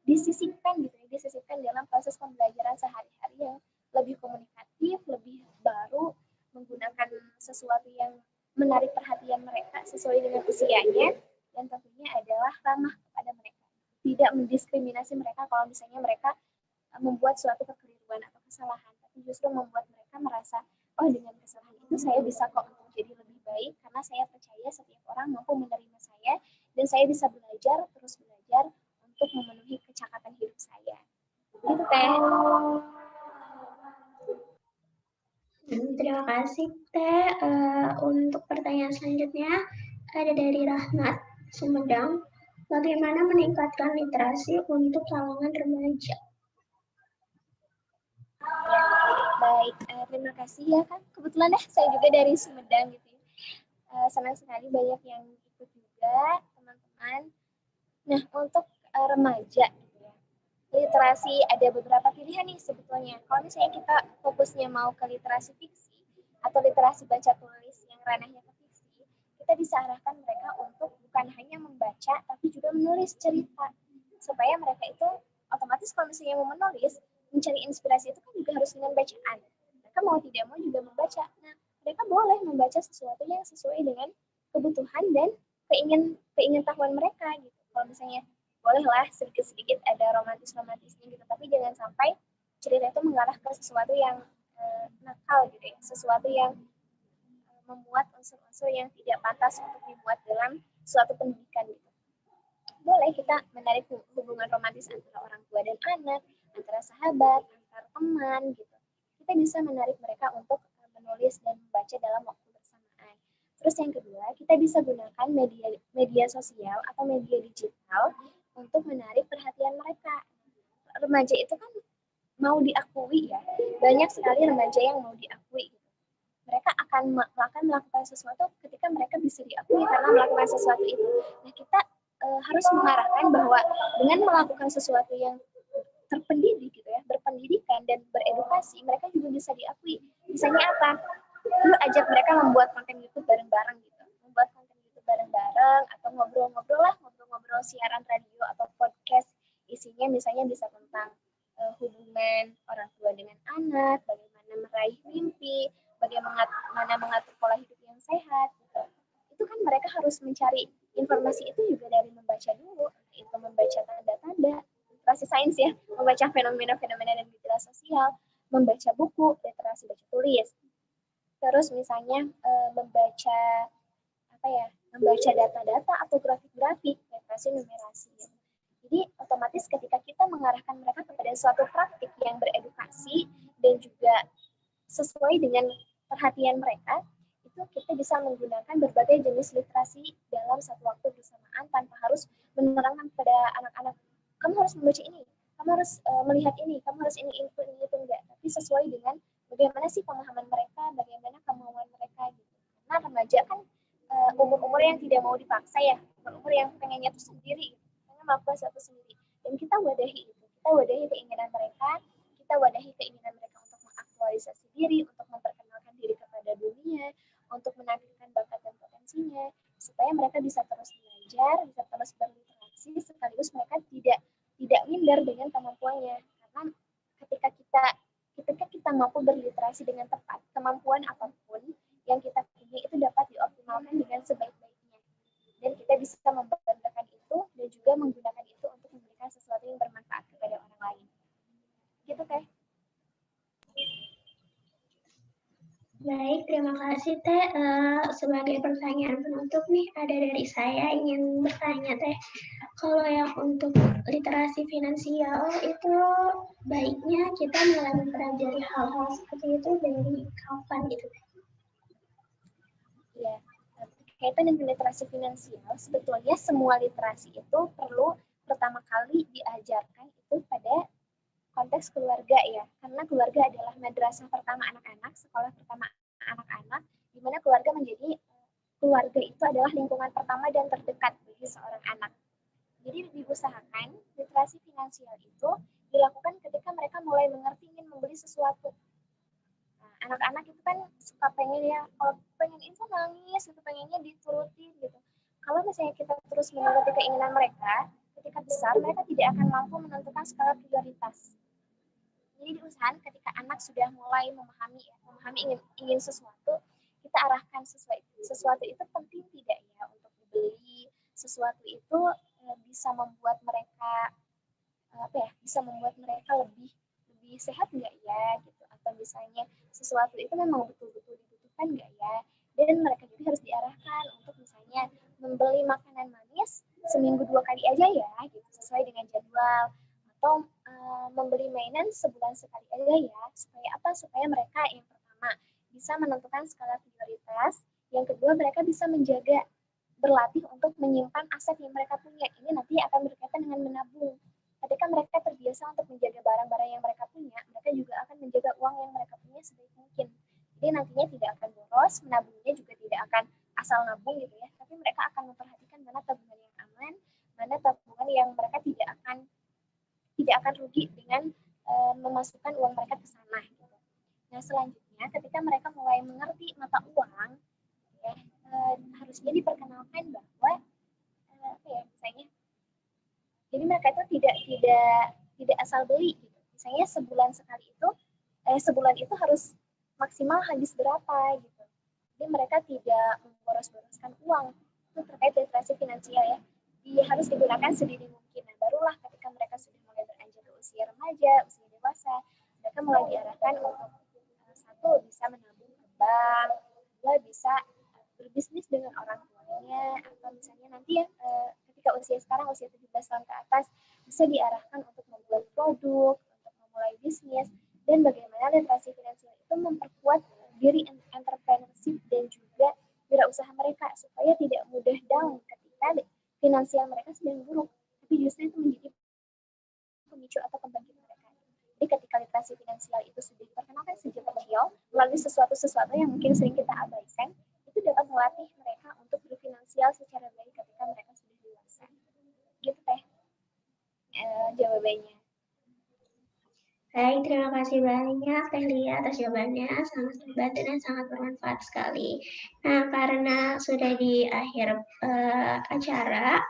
disisipkan gitu ya, disisipkan dalam proses pembelajaran sehari-hari yang lebih komunikatif, lebih baru, menggunakan sesuatu yang menarik perhatian mereka sesuai dengan usianya, dan tentunya adalah ramah kepada mereka. Tidak mendiskriminasi mereka kalau misalnya mereka membuat suatu kekeliruan atau kesalahan, tapi justru membuat mereka merasa, oh dengan kesalahan itu saya bisa kok menjadi lebih baik, karena saya percaya setiap orang mampu menerima saya, dan saya bisa belajar, terus belajar, untuk memenuhi kecakapan hidup saya. Gitu, Teh. Terima kasih, Teh. Untuk pertanyaan selanjutnya ada dari Rahmat Sumedang. Bagaimana meningkatkan literasi untuk kalangan remaja? Ya, baik. Terima kasih ya kan. Kebetulan saya juga dari Sumedang gitu ya. Senang sekali banyak yang ikut juga teman-teman. Nah, untuk remaja gitu ya, literasi ada beberapa pilihan nih sebetulnya. Kalau misalnya kita fokusnya mau ke literasi fiksi atau literasi baca tulis yang ranahnya ke fiksi, kita bisa arahkan mereka untuk bukan hanya membaca tapi juga menulis cerita, supaya mereka itu otomatis kalau misalnya mau menulis, mencari inspirasi itu kan juga harus dengan bacaan. Mereka mau tidak mau juga membaca. Nah, mereka boleh membaca sesuatu yang sesuai dengan kebutuhan dan keingintahuan mereka gitu. Kalau misalnya bolehlah sedikit-sedikit ada romantisnya gitu, tapi jangan sampai cerita itu mengarah ke sesuatu yang nakal gitu ya, sesuatu yang membuat unsur-unsur yang tidak pantas untuk dibuat dalam suatu pendidikan gitu. Boleh kita menarik hubungan romantis antara orang tua dan anak, antara sahabat, antar teman gitu. Kita bisa menarik mereka untuk menulis dan membaca dalam waktu bersamaan. Terus yang kedua, kita bisa gunakan media sosial atau media digital untuk menarik perhatian mereka. Remaja itu kan mau diakui ya, banyak sekali remaja yang mau diakui. Mereka akan melakukan sesuatu ketika mereka bisa diakui karena melakukan sesuatu itu. Nah, kita harus mengarahkan bahwa dengan melakukan sesuatu yang terpendidik gitu ya, berpendidikan dan beredukasi, mereka juga bisa diakui. Misalnya apa? Lu ajak mereka membuat konten YouTube bareng-bareng gitu. Membuat konten YouTube bareng-bareng atau ngobrol siaran radio atau podcast. Isinya misalnya bisa tentang hubungan orang tua dengan anak, bagaimana meraih mimpi, bagaimana mengatur pola hidup yang sehat gitu. Itu kan mereka harus mencari informasi itu juga dari membaca dulu, itu membaca tanda-tanda, literasi sains ya, membaca fenomena-fenomena dan gejala sosial, membaca buku, literasi baca tulis. Terus misalnya membaca data-data atau grafik-grafik, literasi numerasi. Ya. Jadi otomatis ketika kita mengarahkan mereka kepada suatu praktik yang beredukasi dan juga sesuai dengan perhatian mereka, itu kita bisa menggunakan berbagai jenis literasi dalam satu waktu bersamaan tanpa harus menerangkan kepada anak-anak, kamu harus membaca ini, kamu harus melihat ini, kamu harus ini enggak, tapi sesuai dengan bagaimana sih pemahaman mereka, bagaimana kemauan mereka gitu. Karena remaja kan umur-umur yang tidak mau dipaksa ya, umur yang pengennya itu sendiri, pengen melakukan sesuatu sendiri, dan kita wadahi itu, kita wadahi keinginan mereka, kita wadahi keinginan mereka untuk mengaktualisasi diri, untuk memperkenalkan diri kepada dunia, untuk menampilkan bakat dan potensinya, supaya mereka bisa terus belajar, bisa terus berliterasi, sekaligus mereka tidak minder dengan kemampuannya. Karena ketika kita mampu berliterasi dengan tepat, kemampuan apapun yang kita punya itu dapat dioptimalkan dengan sebaik-baiknya. Dan kita bisa membanggakan itu dan juga menggunakan itu untuk memberikan sesuatu yang bermanfaat kepada orang lain. Gitu, Teh. Baik, terima kasih Teh. Sebagai pertanyaan penutup nih, ada dari saya ingin bertanya Teh. Kalau yang untuk literasi finansial itu baiknya kita mulai mempelajari hal-hal seperti itu dari kapan gitu Teh? Ya, berkaitan dengan literasi finansial, sebetulnya semua literasi itu perlu pertama kali diajarkan itu pada konteks keluarga ya, karena keluarga adalah madrasah pertama anak-anak, sekolah pertama anak-anak, di mana keluarga itu adalah lingkungan pertama dan terdekat bagi seorang anak. Jadi diusahakan literasi finansial itu dilakukan ketika mereka mulai mengerti ingin membeli sesuatu. Nah, anak-anak itu kan suka pengen ya, kalau pengen itu nangis, itu pengennya diturutin gitu. Kalau misalnya kita terus menuruti keinginan mereka, ketika besar mereka tidak akan mampu menentukan skala prioritas. Jadi diusahakan ketika anak sudah mulai memahami ingin sesuatu, kita arahkan sesuatu itu penting tidak ya untuk dibeli, sesuatu itu bisa membuat mereka lebih sehat nggak ya gitu, atau misalnya sesuatu itu memang betul-betul dibutuhkan nggak ya, dan mereka juga harus diarahkan untuk misalnya membeli makanan manis seminggu 2 kali aja ya gitu, sesuai dengan jadwal, atau membeli mainan sebulan sekali aja ya, supaya mereka yang pertama bisa menentukan skala prioritas, yang kedua mereka bisa berlatih untuk menyimpan aset yang mereka punya. Ini nanti akan berkaitan dengan menabung. Ketika mereka terbiasa untuk menjaga barang-barang yang mereka punya, mereka juga akan menjaga uang yang mereka punya sebaik mungkin. Jadi nantinya tidak akan boros, menabungnya juga tidak akan asal nabung gitu ya, tapi mereka akan memperhatikan mana tabungan yang aman, mana tabungan yang mereka tidak akan rugi dengan memasukkan uang mereka ke sana. Gitu. Nah selanjutnya, ketika mereka mulai mengerti mata uang, ya, harusnya diperkenalkan bahwa misalnya, jadi mereka itu tidak asal beli. Gitu. Misalnya sebulan itu harus maksimal habis berapa gitu. Jadi mereka tidak memboros-boroskan uang. Itu terkait literasi finansial ya. Harus digunakan sedini mungkin. Nah, barulah ketika mereka sudah mulai beranjak ke usia remaja, usia dewasa, mereka mulai diarahkan untuk satu bisa menabung ke bank, dua bisa berbisnis dengan orang tuanya, atau misalnya nanti ya ketika usia 17 tahun ke atas bisa diarahkan untuk membuat produk, untuk memulai bisnis, dan bagaimana literasi finansial itu memperkuat diri entrepreneurship dan juga wirausaha mereka supaya tidak mudah down ketika finansial mereka sedang buruk, tapi justru itu menjadi pemicu atau pembangkit mereka. Jadi ketika literasi finansial itu sudah diperkenalkan sejak kecil melalui sesuatu yang mungkin sering kita abaikan, itu dapat melatih mereka untuk berfinansial secara baik ketika mereka sudah dewasa. Gitu Teh jawabannya. Baik, terima kasih banyak Teh Lia atas jawabannya, sangat terbantu dan sangat bermanfaat sekali. Nah, karena sudah di akhir acara,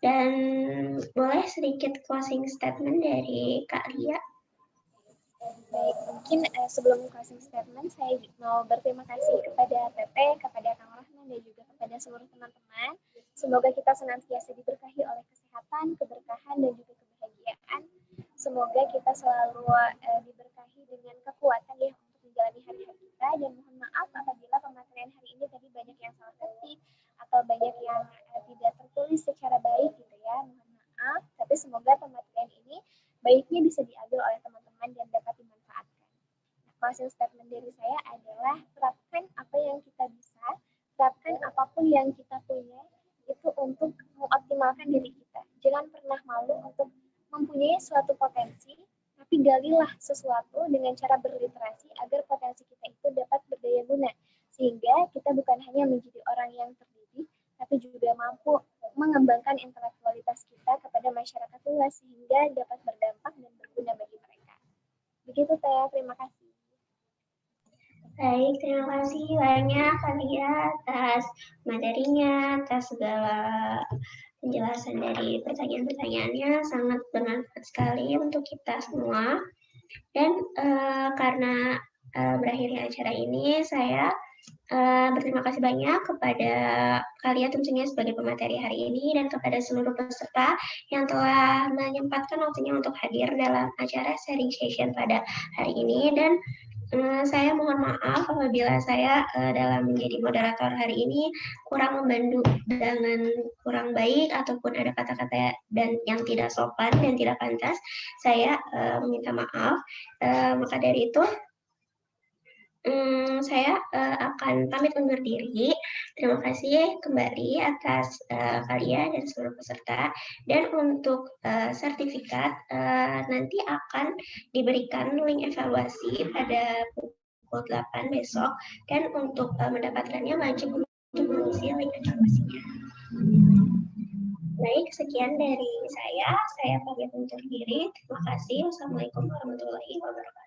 dan boleh sedikit closing statement dari Kak Lia. Baik, mungkin sebelum closing statement, saya mau berterima kasih kepada Teteh, kepada Kang Rahman, dan juga kepada seluruh teman-teman. Semoga kita senantiasa diberkahi oleh kesehatan, keberkahan, dan juga kebahagiaan. Semoga kita selalu diberkahi dengan kekuatan ya untuk menjalani hari-hari kita, dan mohon maaf apabila pematerian hari ini tadi banyak yang salah ketik atau banyak yang tidak tertulis secara baik gitu ya, mohon maaf, tapi semoga pematerian ini baiknya bisa diambil oleh teman-teman dan dapat dimanfaatkan. Nah, closing statement dari saya adalah terapkan apa yang kita bisa, terapkan apapun yang kita punya itu untuk mengoptimalkan diri kita. Jangan pernah malu untuk mempunyai suatu potensi, tapi galilah sesuatu dengan cara berliterasi agar potensi kita itu dapat berdaya guna. Sehingga kita bukan hanya menjadi orang yang terdidik, tapi juga mampu mengembangkan intelektualitas kita kepada masyarakat luas sehingga dapat berdampak dan berguna bagi mereka. Begitu Teh, terima kasih. Baik, terima kasih banyak Kalia atas materinya, atas segala penjelasan dari pertanyaan-pertanyaannya, sangat bermanfaat sekali untuk kita semua. Dan karena berakhirnya acara ini, saya berterima kasih banyak kepada kalian tentunya sebagai pemateri hari ini dan kepada seluruh peserta yang telah menyempatkan waktunya untuk hadir dalam acara sharing session pada hari ini. Dan saya mohon maaf apabila saya dalam menjadi moderator hari ini kurang membantu dengan kurang baik ataupun ada kata-kata dan yang tidak sopan dan tidak pantas. Saya meminta maaf. Maka dari itu saya akan pamit undur diri. Terima kasih kembali atas kalian dan seluruh peserta. Dan untuk sertifikat nanti akan diberikan link evaluasi pada pukul 8 besok. Dan untuk mendapatkannya wajib untuk mengisi link evaluasinya. Baik, sekian dari saya. Saya pamit undur diri. Terima kasih. Wassalamualaikum warahmatullahi wabarakatuh.